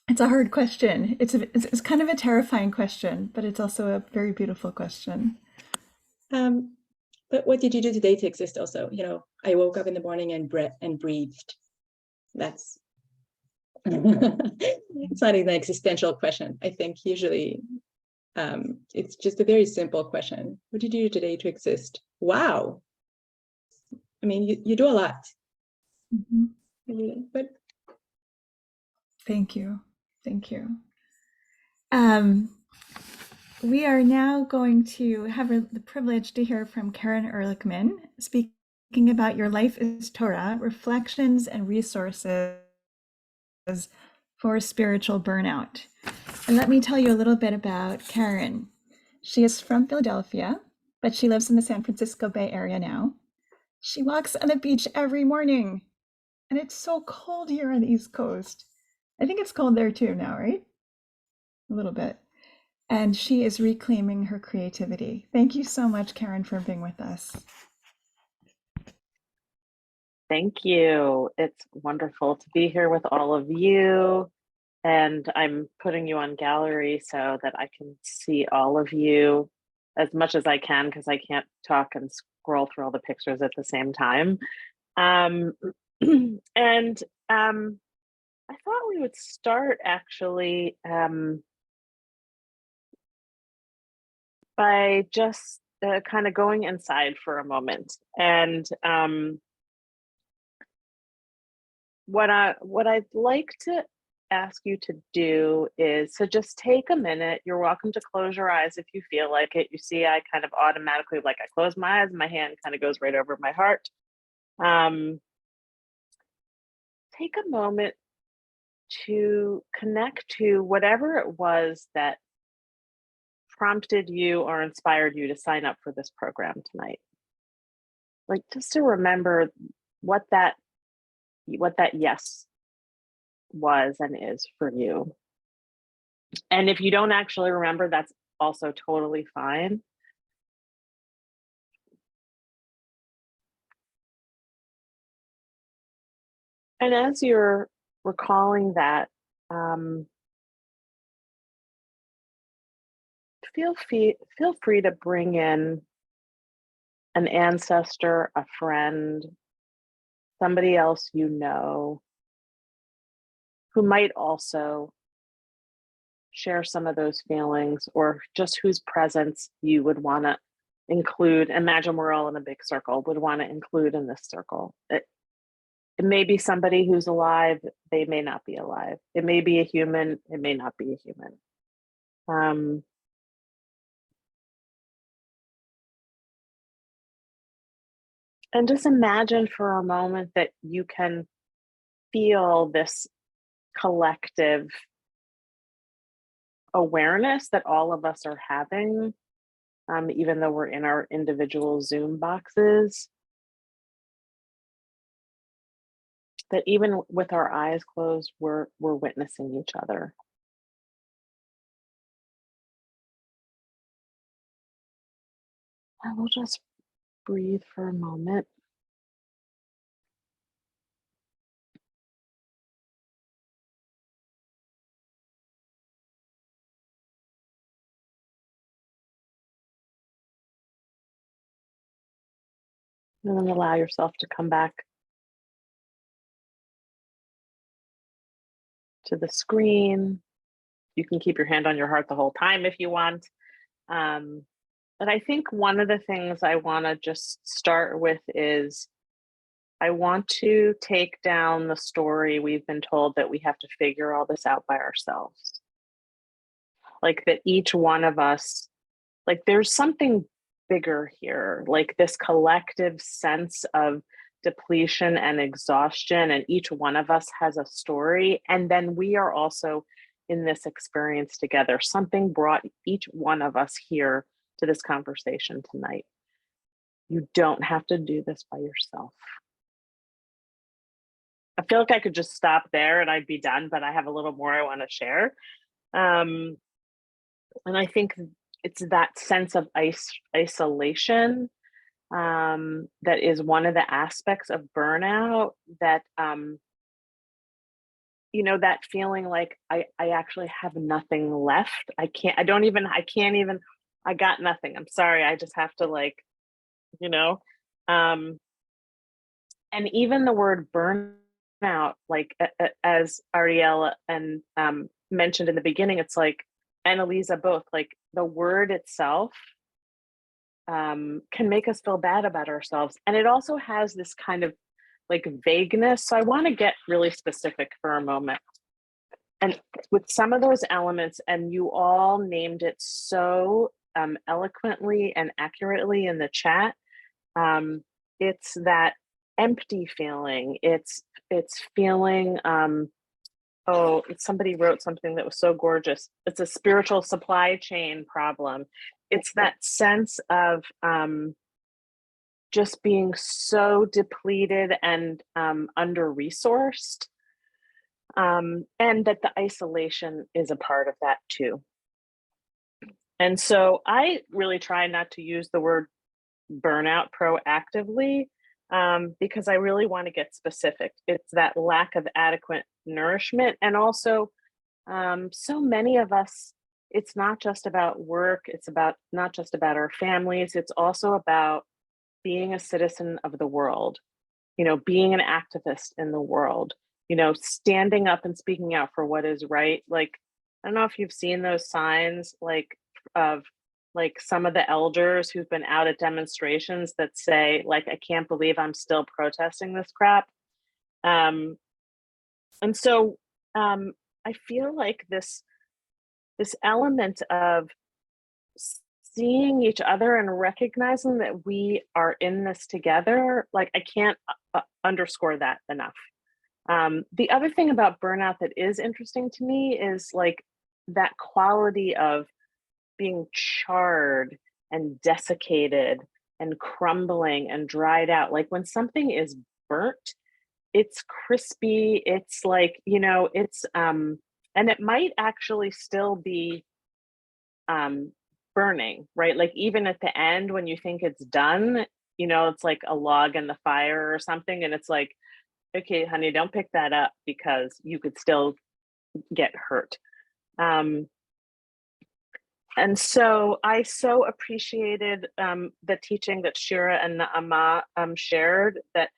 It's a hard question. It's kind of a terrifying question, but it's also a very beautiful question. But what did you do today to exist also? You know, I woke up in the morning and breathed. That's, it's not even an existential question. I think usually it's just a very simple question. What did you do today to exist? Wow. I mean, you do a lot. Mm-hmm. But thank you. We are now going to have the privilege to hear from Karen Erlichman, speaking about Your Life is Torah, Reflections and Resources for Spiritual Burnout. And let me tell you a little bit about Karen. She is from Philadelphia, but she lives in the San Francisco Bay Area now. She walks on the beach every morning, and it's so cold here on the East Coast. I think it's cold there too now, right? A little bit. And she is reclaiming her creativity. Thank you so much, Karen, for being with us. Thank you. It's wonderful to be here with all of you. And I'm putting you on gallery so that I can see all of you as much as I can, because I can't talk and scroll through all the pictures at the same time. I thought we would start actually by just kind of going inside for a moment. And what I'd like to ask you to do is to just take a minute. You're welcome to close your eyes if you feel like it. You see, I kind of automatically, like I close my eyes, my hand kind of goes right over my heart. Take a moment to connect to whatever it was that prompted you or inspired you to sign up for this program tonight. Like, just to remember what that yes was and is for you. And if you don't actually remember, that's also totally fine. And as you're recalling that, feel free to bring in an ancestor, a friend, somebody else you know, who might also share some of those feelings, or just whose presence you would want to include. Imagine we're all in a big circle, would want to include in this circle. It may be somebody who's alive, they may not be alive. It may be a human, it may not be a human. And just imagine for a moment that you can feel this collective awareness that all of us are having, even though we're in our individual Zoom boxes. That even with our eyes closed, we're witnessing each other. And we'll just breathe for a moment. And then allow yourself to come back to the screen. You can keep your hand on your heart the whole time if you want. But I think one of the things I want to just start with is I want to take down the story we've been told that we have to figure all this out by ourselves. Like that each one of us, like there's something bigger here, like this collective sense of depletion and exhaustion, and each one of us has a story. And then we are also in this experience together. Something brought each one of us here to this conversation tonight. You don't have to do this by yourself. I feel like I could just stop there and I'd be done, but I have a little more I want to share. And I think it's that sense of isolation that is one of the aspects of burnout, that you know, that feeling like I actually have nothing left. I got nothing. I'm sorry. I just have to, like, you know, and even the word burnout, like as Ariel and mentioned in the beginning, it's like, and Aliza both, like the word itself can make us feel bad about ourselves. And it also has this kind of like vagueness. So I want to get really specific for a moment. And with some of those elements, and you all named it so eloquently and accurately in the chat, it's that empty feeling. It's feeling, somebody wrote something that was so gorgeous. It's a spiritual supply chain problem. It's that sense of just being so depleted and under-resourced, and that the isolation is a part of that too. And so I really try not to use the word burnout proactively, because I really want to get specific. It's that lack of adequate nourishment. And also, so many of us, it's not just about work, it's not just about our families, it's also about being a citizen of the world, you know, being an activist in the world, you know, standing up and speaking out for what is right. Like, I don't know if you've seen those signs, like of like some of the elders who've been out at demonstrations that say, like, I can't believe I'm still protesting this crap. And so I feel like this element of seeing each other and recognizing that we are in this together, like I can't underscore that enough. The other thing about burnout that is interesting to me is like that quality of being charred and desiccated and crumbling and dried out. Like when something is burnt, it's crispy, it's like, you know, it's and it might actually still be burning, right? Like even at the end when you think it's done, you know, it's like a log in the fire or something, and it's like, okay, honey, don't pick that up because you could still get hurt. And so I so appreciated the teaching that Shira and Naama shared, that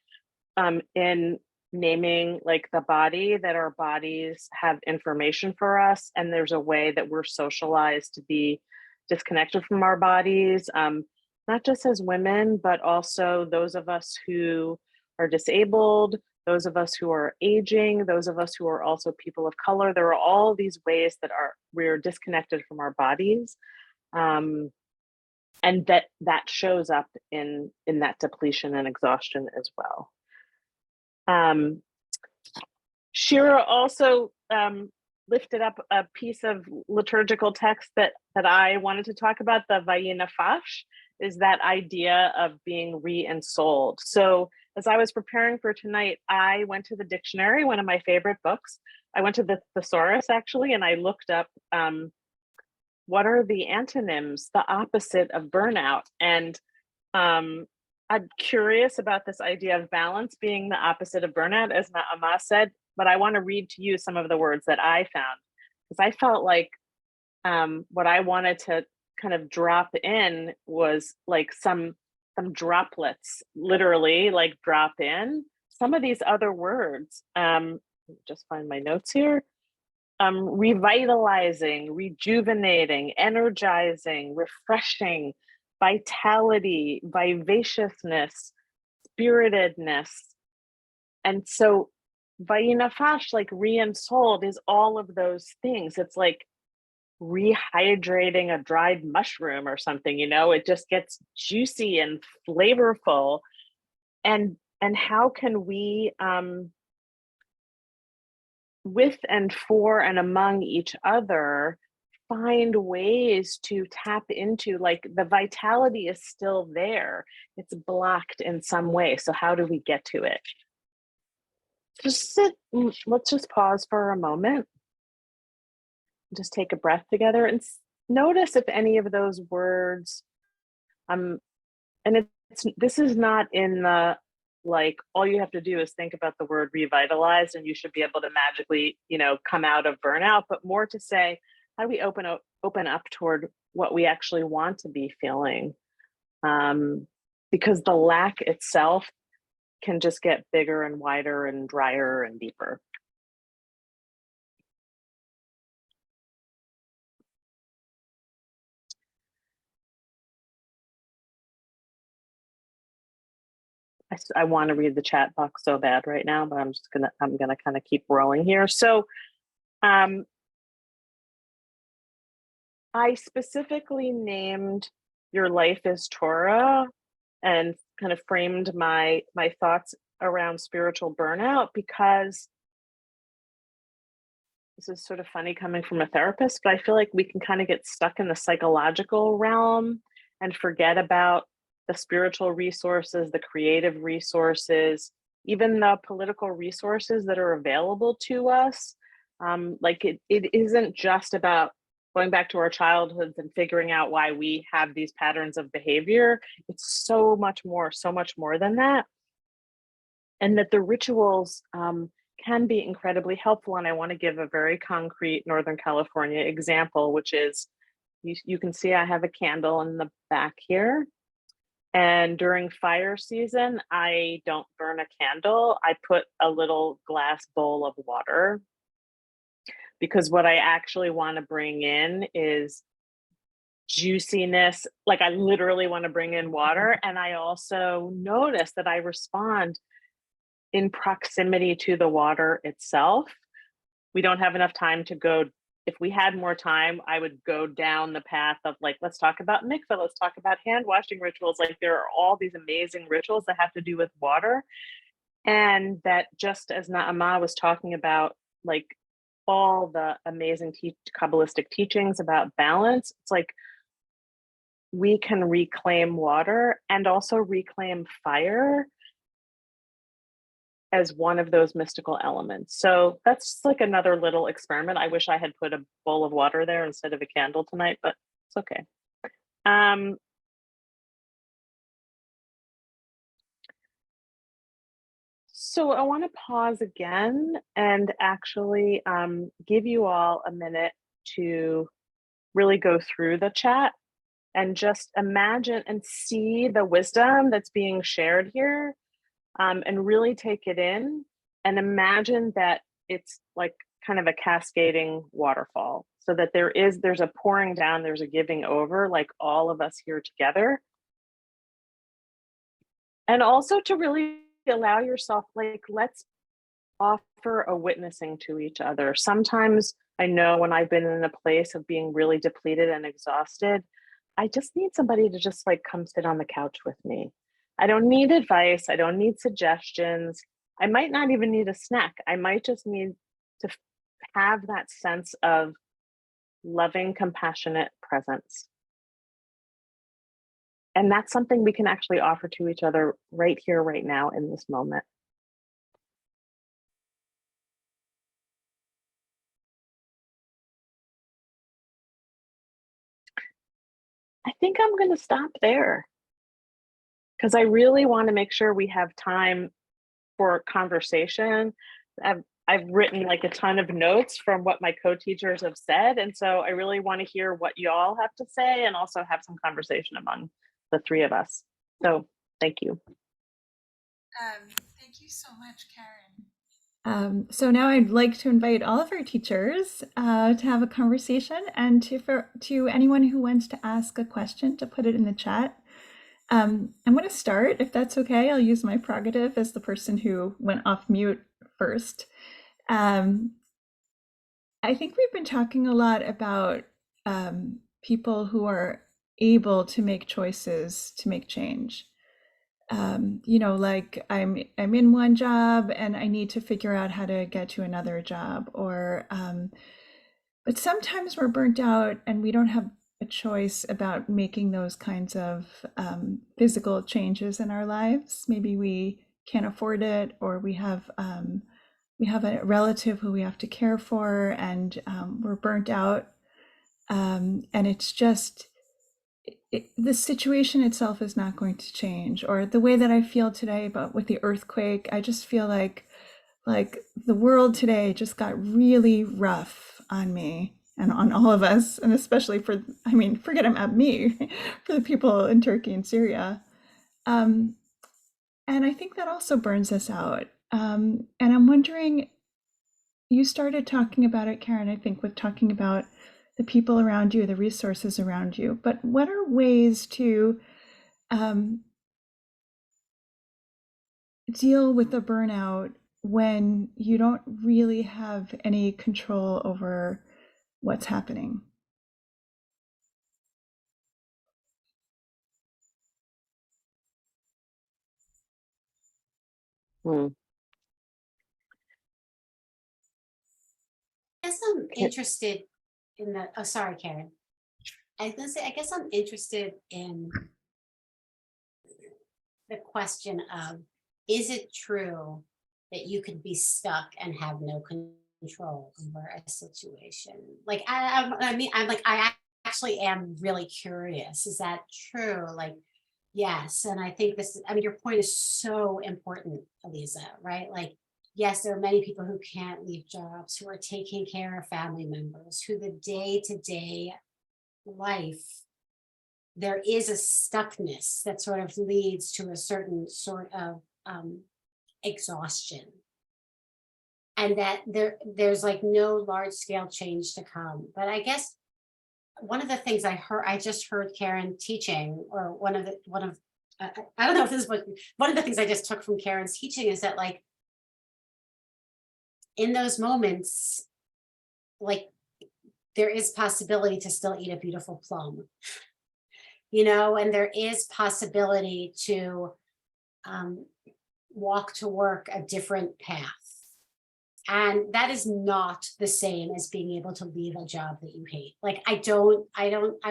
in naming like the body, that our bodies have information for us, and there's a way that we're socialized to be disconnected from our bodies, not just as women, but also those of us who are disabled, those of us who are aging, those of us who are also people of color. There are all these ways that we're disconnected from our bodies. And that shows up in that depletion and exhaustion as well. Shira also lifted up a piece of liturgical text that I wanted to talk about, the Vayinafash, is that idea of being re-ensouled. So as I was preparing for tonight, I went to the dictionary, one of my favorite books. I went to the thesaurus actually, and I looked up what are the antonyms, the opposite of burnout. And I'm curious about this idea of balance being the opposite of burnout, as Naama said, but I want to read to you some of the words that I found, because I felt like what I wanted to kind of drop in was like some droplets, literally like drop in some of these other words. Just find my notes here. Revitalizing, rejuvenating, energizing, refreshing, vitality, vivaciousness, spiritedness. And so Vayinafash, like re-ensouled, is all of those things. It's like rehydrating a dried mushroom or something, you know, it just gets juicy and flavorful. And how can we with and for and among each other find ways to tap into, like, the vitality is still there, it's blocked in some way, so how do we get to it? Let's just pause for a moment, just take a breath together and notice if any of those words, and this is not in the, like, all you have to do is think about the word revitalized and you should be able to magically, you know, come out of burnout, but more to say, how do we open up toward what we actually want to be feeling? Because the lack itself can just get bigger and wider and drier and deeper. I want to read the chat box so bad right now, but I'm gonna kind of keep rolling here. So I specifically named Your Life is Torah and kind of framed my thoughts around spiritual burnout, because this is sort of funny coming from a therapist, but I feel like we can kind of get stuck in the psychological realm and forget about the spiritual resources, the creative resources, even the political resources that are available to us. Like it isn't just about going back to our childhoods and figuring out why we have these patterns of behavior. It's so much more than that. And that the rituals can be incredibly helpful. And I want to give a very concrete Northern California example, which is, you can see I have a candle in the back here. And during fire season, I don't burn a candle. I put a little glass bowl of water, because what I actually want to bring in is juiciness. Like, I literally want to bring in water. And I also notice that I respond in proximity to the water itself. we don't have enough time to go. If we had more time, I would go down the path of like, let's talk about mikveh, let's talk about hand washing rituals. Like there are all these amazing rituals that have to do with water. And that just as Naama was talking about, like all the amazing Kabbalistic teachings about balance, it's like we can reclaim water and also reclaim fire as one of those mystical elements. So that's like another little experiment. I wish I had put a bowl of water there instead of a candle tonight, but it's okay. So I want to pause again and actually give you all a minute to really go through the chat and just imagine and see the wisdom that's being shared here, and really take it in and imagine that it's like kind of a cascading waterfall, so that there's a pouring down, there's a giving over, like all of us here together. And also to really allow yourself, like, let's offer a witnessing to each other. Sometimes I know when I've been in a place of being really depleted and exhausted, I just need somebody to just like come sit on the couch with me. I don't need advice. I don't need suggestions. I might not even need a snack. I might just need to have that sense of loving, compassionate presence. And that's something we can actually offer to each other right here, right now, in this moment. I think I'm going to stop there because I really want to make sure we have time for conversation. I've written like a ton of notes from what my co-teachers have said. And so I really want to hear what y'all have to say and also have some conversation among the three of us. So thank you. Thank you so much, Karen. So now I'd like to invite all of our teachers to have a conversation, and to anyone who wants to ask a question to put it in the chat. I'm going to start, if that's okay. I'll use my prerogative as the person who went off mute first. I think we've been talking a lot about people who are able to make choices to make change. You know, like I'm in one job and I need to figure out how to get to another job, or but sometimes we're burnt out and we don't have a choice about making those kinds of physical changes in our lives. Maybe we can't afford it, or we have a relative who we have to care for, and we're burnt out, and it's just the situation itself is not going to change. Or the way that I feel today about with the earthquake, I just feel like the world today just got really rough on me and on all of us, and especially forget about me, for the people in Turkey and Syria. And I think that also burns us out. And I'm wondering, you started talking about it, Karen, I think, with talking about the people around you, the resources around you, but what are ways to deal with the burnout when you don't really have any control over what's happening? I guess I'm interested in the, oh, sorry, Karen. I was gonna say, I guess I'm interested in the question of, is it true that you could be stuck and have no control over a situation? Like, I actually am really curious. Is that true? Like, yes. And I think your point is so important, Aliza, right? Like, yes, there are many people who can't leave jobs, who are taking care of family members, who the day-to-day life, there is a stuckness that sort of leads to a certain sort of exhaustion. And that there's like no large scale change to come. But I guess one of the things I just heard Karen teaching, or I don't know if this is one of the things I just took from Karen's teaching is that, like, in those moments, like there is possibility to still eat a beautiful plum, you know, and there is possibility to walk to work a different path. And that is not the same as being able to leave a job that you hate. Like, I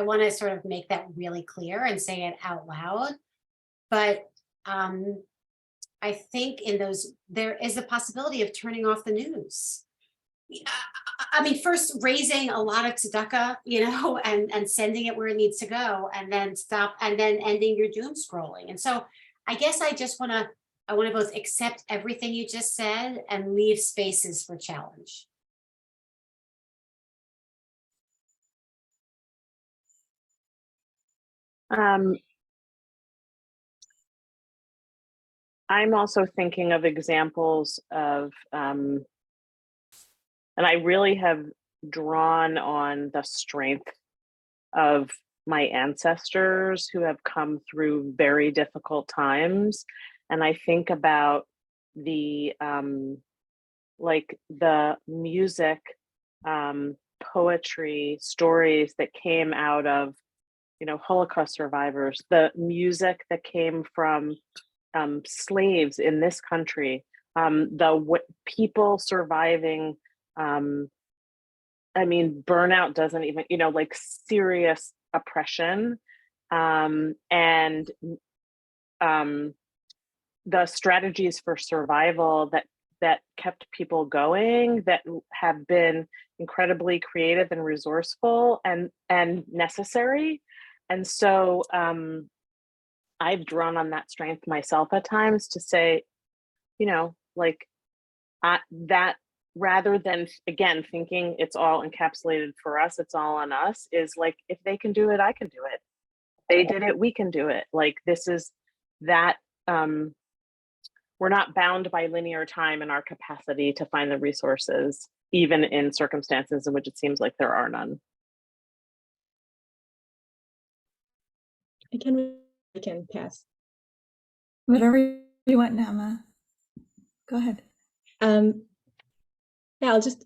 want to sort of make that really clear and say it out loud. But I think in those, there is a possibility of turning off the news. I mean, first raising a lot of tzedakah, you know, and sending it where it needs to go, and then stop, and then ending your doom scrolling. And so I guess I want to both accept everything you just said and leave spaces for challenge. I'm also thinking of examples of, and I really have drawn on the strength of my ancestors who have come through very difficult times. And I think about the, like the music, poetry, stories that came out of, you know, Holocaust survivors, the music that came from slaves in this country, people surviving, I mean, burnout doesn't even, you know, like serious oppression, and the strategies for survival that kept people going, that have been incredibly creative and resourceful and necessary. And so I've drawn on that strength myself at times to say, you know, like that, rather than, again, thinking it's all encapsulated for us, it's all on us, is like, if they can do it, I can do it. They did it, we can do it. Like, this is that, we're not bound by linear time and our capacity to find the resources, even in circumstances in which it seems like there are none. I can pass. Whatever you want, Naama. Go ahead. Yeah, I'll just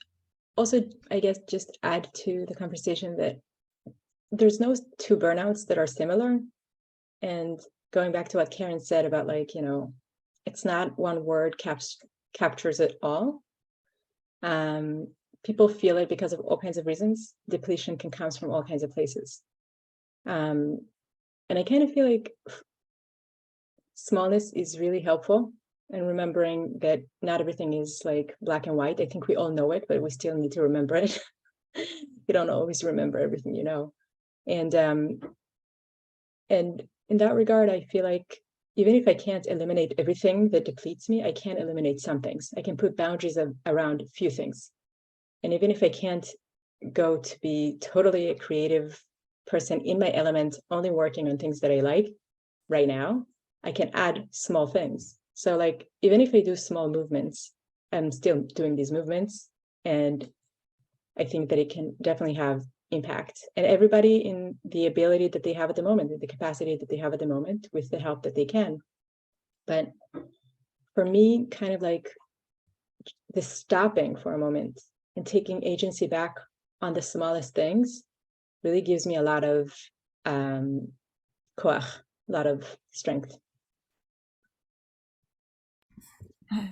also, I guess, just add to the conversation that there's no two burnouts that are similar. And going back to what Karen said about, like, you know, it's not one word captures it all. People feel it because of all kinds of reasons. Depletion can come from all kinds of places. And I kind of feel like smallness is really helpful, and remembering that not everything is like black and white. I think we all know it, but we still need to remember it. You don't always remember everything, you know. And in that regard, I feel like even if I can't eliminate everything that depletes me, I can eliminate some things. I can put boundaries around a few things. And even if I can't go to be totally a creative person in my element, only working on things that I like right now, I can add small things. So like, even if I do small movements, I'm still doing these movements. And I think that it can definitely have impact. And everybody in the ability that they have at the moment, the capacity that they have at the moment, with the help that they can. But for me, kind of like the stopping for a moment and taking agency back on the smallest things really gives me a lot of koach, a lot of strength.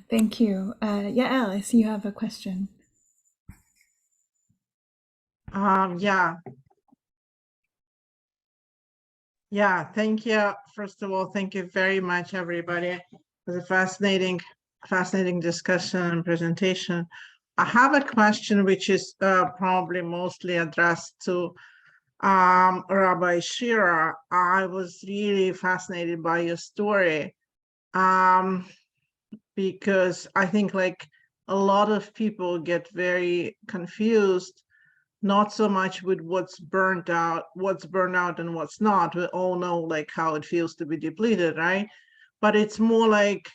Thank you. Yeah, Alice, you have a question. Yeah, thank you. First of all, thank you very much, everybody. It was a fascinating discussion and presentation. I have a question which is probably mostly addressed to Rabbi Shira. I was really fascinated by your story, because I think like a lot of people get very confused, not so much with what's burnout and what's not. We all know like how it feels to be depleted, right? But it's more like,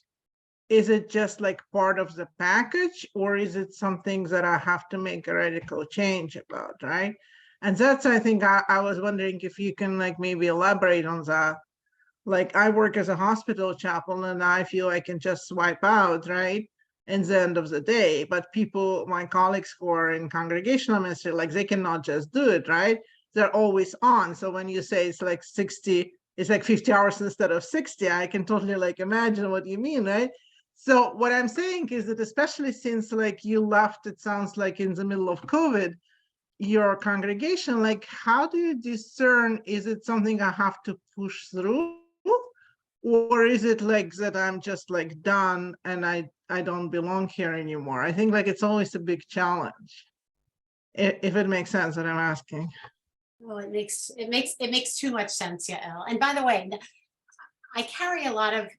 is it just like part of the package, or is it something that I have to make a radical change about, right? And that's, I think, I was wondering if you can like maybe elaborate on that. Like, I work as a hospital chaplain and I feel I can just swipe out, right? in the end of the day. But people, my colleagues who are in congregational ministry, like they cannot just do it, right? They're always on. So when you say it's like 60, it's like 50 hours instead of 60, I can totally like imagine what you mean, right? So what I'm saying is that especially since like you left, it sounds like in the middle of COVID, your congregation, like how do you discern, is it something I have to push through? Or is it like that I'm just like done and I don't belong here anymore? I think like it's always a big challenge. If it makes sense what I'm asking. Well, it makes too much sense, Yael. And by the way, I carry a lot of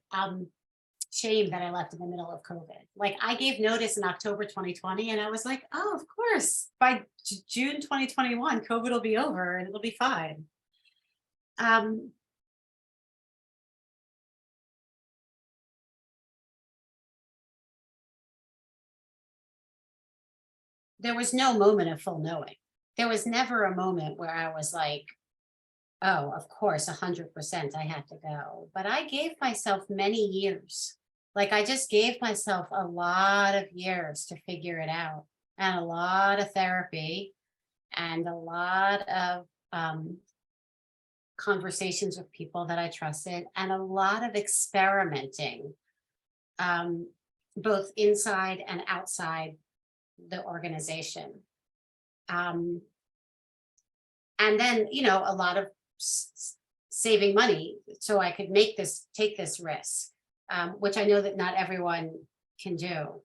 shame that I left in the middle of COVID. Like I gave notice in October 2020 and I was like, oh, of course, by June 2021, COVID will be over and it'll be fine. There was no moment of full knowing. There was never a moment where I was like, oh, of course, 100% I had to go. But I gave myself many years. Like I just gave myself a lot of years to figure it out, and a lot of therapy and a lot of conversations with people that I trusted, and a lot of experimenting, both inside and outside the organization. And then, a lot of saving money so I could take this risk, which I know that not everyone can do.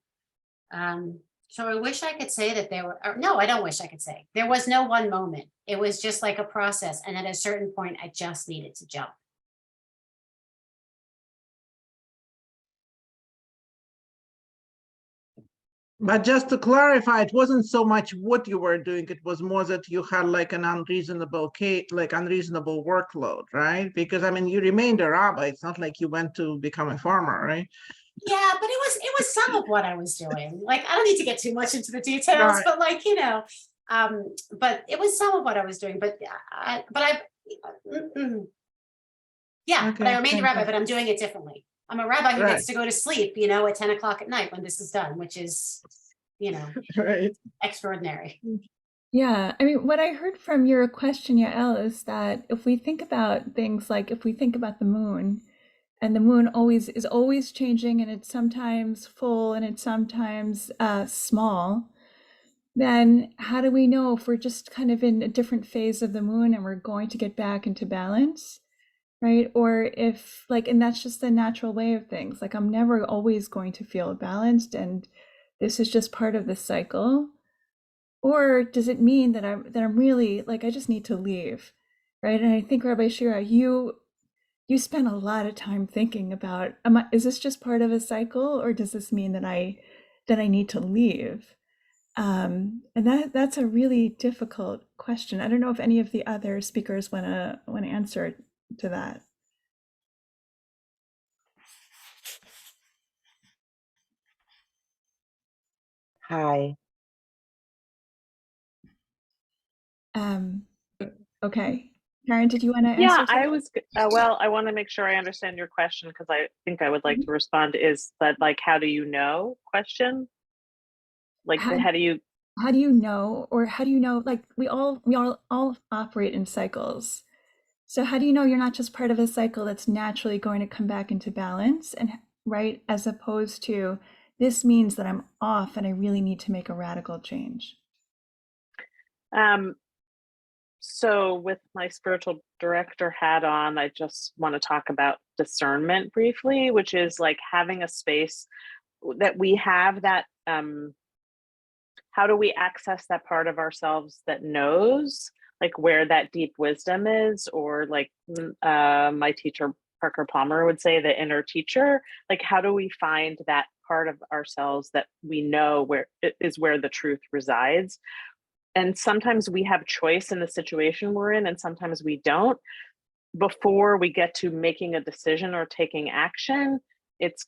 So I wish I could say that no, I don't wish I could say. There was no one moment. It was just like a process. And at a certain point, I just needed to jump. But just to clarify, it wasn't so much what you were doing, it was more that you had like an unreasonable workload, right? Because I mean, you remained a rabbi. It's not like you went to become a farmer, right? Yeah, but it was some of what I was doing. Like, I don't need to get too much into the details, Right. but like, but it was some of what I was doing. But yeah, Okay, but I remained a thank rabbi, you. but I'm doing it differently. I'm a rabbi who Right. gets to go to sleep, at 10 o'clock at night when this is done, which is, Right. extraordinary. Yeah, I mean, what I heard from your question, Yael, is that if we think about things like if we think about the moon, and the moon is always changing, and it's sometimes full and it's sometimes small, then how do we know if we're just kind of in a different phase of the moon and we're going to get back into balance, right? Or if and that's just the natural way of things. Like I'm never always going to feel balanced, and this is just part of the cycle. Or does it mean that I'm really I just need to leave, right? And I think Rabbi Shira, you spent a lot of time thinking about, is this just part of a cycle, or does this mean that I need to leave? And that's a really difficult question. I don't know if any of the other speakers want to answer to that. Hi. Okay. Karen, did you want to answer? Yeah, I was, well, I want to make sure I understand your question, because I think I would like to respond. Is that how do you know question? How do you know, or how do you know, we all operate in cycles. So how do you know you're not just part of a cycle that's naturally going to come back into balance, and right, as opposed to this means that I'm off and I really need to make a radical change? So with my spiritual director hat on, I just want to talk about discernment briefly, which is having a space that we have that, how do we access that part of ourselves that knows where that deep wisdom is, or my teacher Parker Palmer would say, the inner teacher. How do we find that part of ourselves that we know where the truth resides? And sometimes we have choice in the situation we're in, and sometimes we don't. Before we get to making a decision or taking action, it's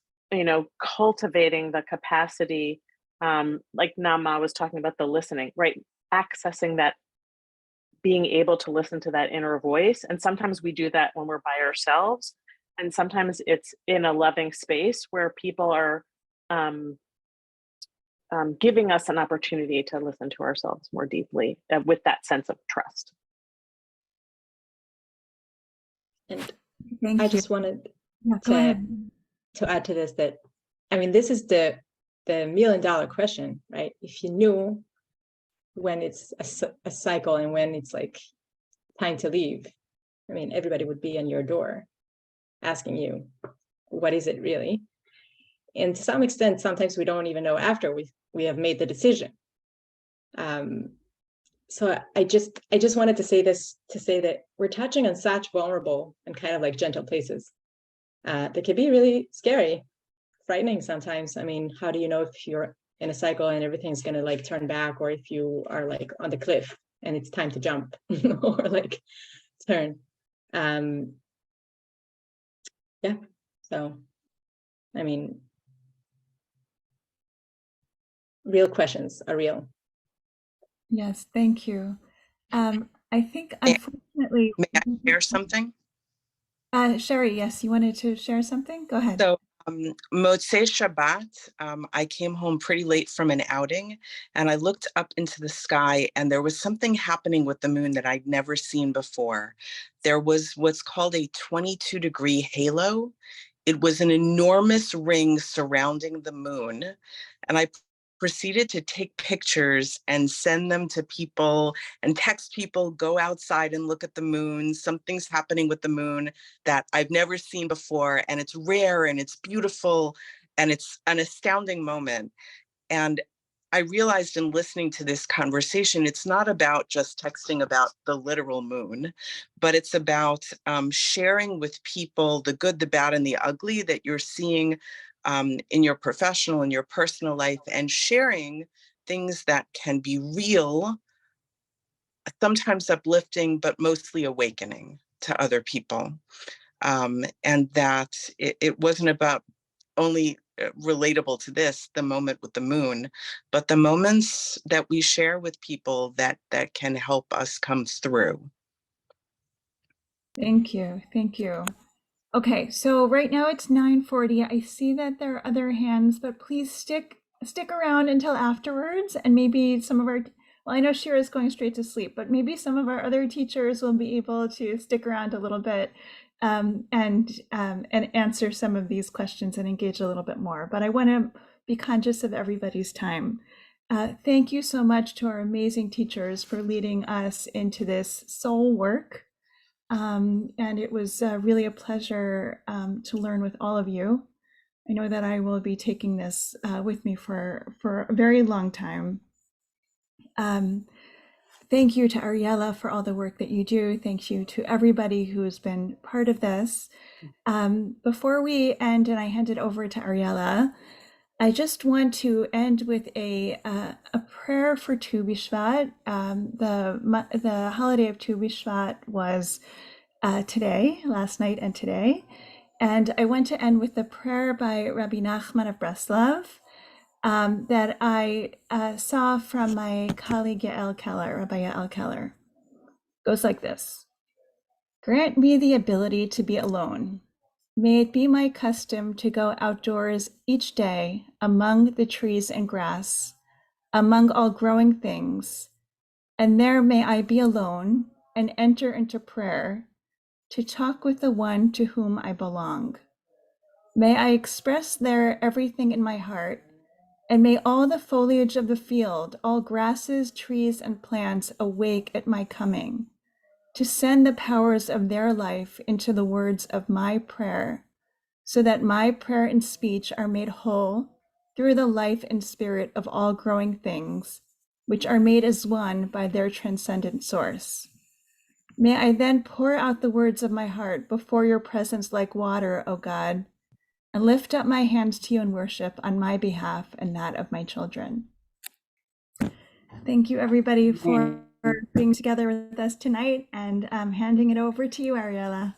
cultivating the capacity, like Naama was talking about, the listening, right? Accessing that, being able to listen to that inner voice. And sometimes we do that when we're by ourselves, and sometimes it's in a loving space where people are giving us an opportunity to listen to ourselves more deeply with that sense of trust. And Thank I you. just wanted Yeah, go ahead. to add to this that, I mean, this is the $1 million question, right? If you knew when it's a cycle and when it's like time to leave, I mean, everybody would be on your door asking you, what is it really? And to some extent, sometimes we don't even know after we have made the decision. So I just wanted to say this, to say that we're touching on such vulnerable and kind of like gentle places that can be really scary, frightening sometimes. I mean, how do you know if you're in a cycle and everything's going to like turn back, or if you are like on the cliff and it's time to jump or like turn? Yeah, so I mean, real questions are real. Yes, thank you. I think, unfortunately, May I share something? Sherry, yes, you wanted to share something? Go ahead. So Motzei Shabbat, I came home pretty late from an outing, and I looked up into the sky, and there was something happening with the moon that I'd never seen before. There was what's called a 22-degree halo. It was an enormous ring surrounding the moon, and I proceeded to take pictures and send them to people and text people, go outside and look at the moon. Something's happening with the moon that I've never seen before, and it's rare and it's beautiful and it's an astounding moment. And I realized in listening to this conversation, it's not about just texting about the literal moon, but it's about sharing with people the good, the bad, and the ugly that you're seeing in your professional and your personal life, and sharing things that can be real, sometimes uplifting, but mostly awakening to other people. And that it wasn't about only relatable to this, the moment with the moon, but the moments that we share with people that can help us come through. Thank you. Thank you. Okay, so right now it's 9:40. I see that there are other hands, but please stick around until afterwards, and maybe some of our, well, I know Shira is going straight to sleep, but maybe some of our other teachers will be able to stick around a little bit and answer some of these questions and engage a little bit more. But I want to be conscious of everybody's time. Thank you so much to our amazing teachers for leading us into this soul work. And it was really a pleasure to learn with all of you. I know that I will be taking this with me for a very long time. Thank you to Ariella for all the work that you do. Thank you to everybody who's been part of this. Before we end and I hand it over to Ariella, I just want to end with a prayer for Tu B'Shvat. The holiday of Tu B'Shvat was today, last night and today. And I want to end with the prayer by Rabbi Nachman of Breslov that I saw from my colleague Yael Keller, Rabbi Yael Keller. It goes like this. Grant me the ability to be alone. May it be my custom to go outdoors each day among the trees and grass, among all growing things, and there may I be alone and enter into prayer to talk with the one to whom I belong. May I express there everything in my heart, and may all the foliage of the field, all grasses, trees, and plants awake at my coming, to send the powers of their life into the words of my prayer, so that my prayer and speech are made whole through the life and spirit of all growing things, which are made as one by their transcendent source. May I then pour out the words of my heart before your presence like water, O God, and lift up my hands to you in worship on my behalf and that of my children. Thank you, everybody, for being together with us tonight, and I'm handing it over to you, Ariella.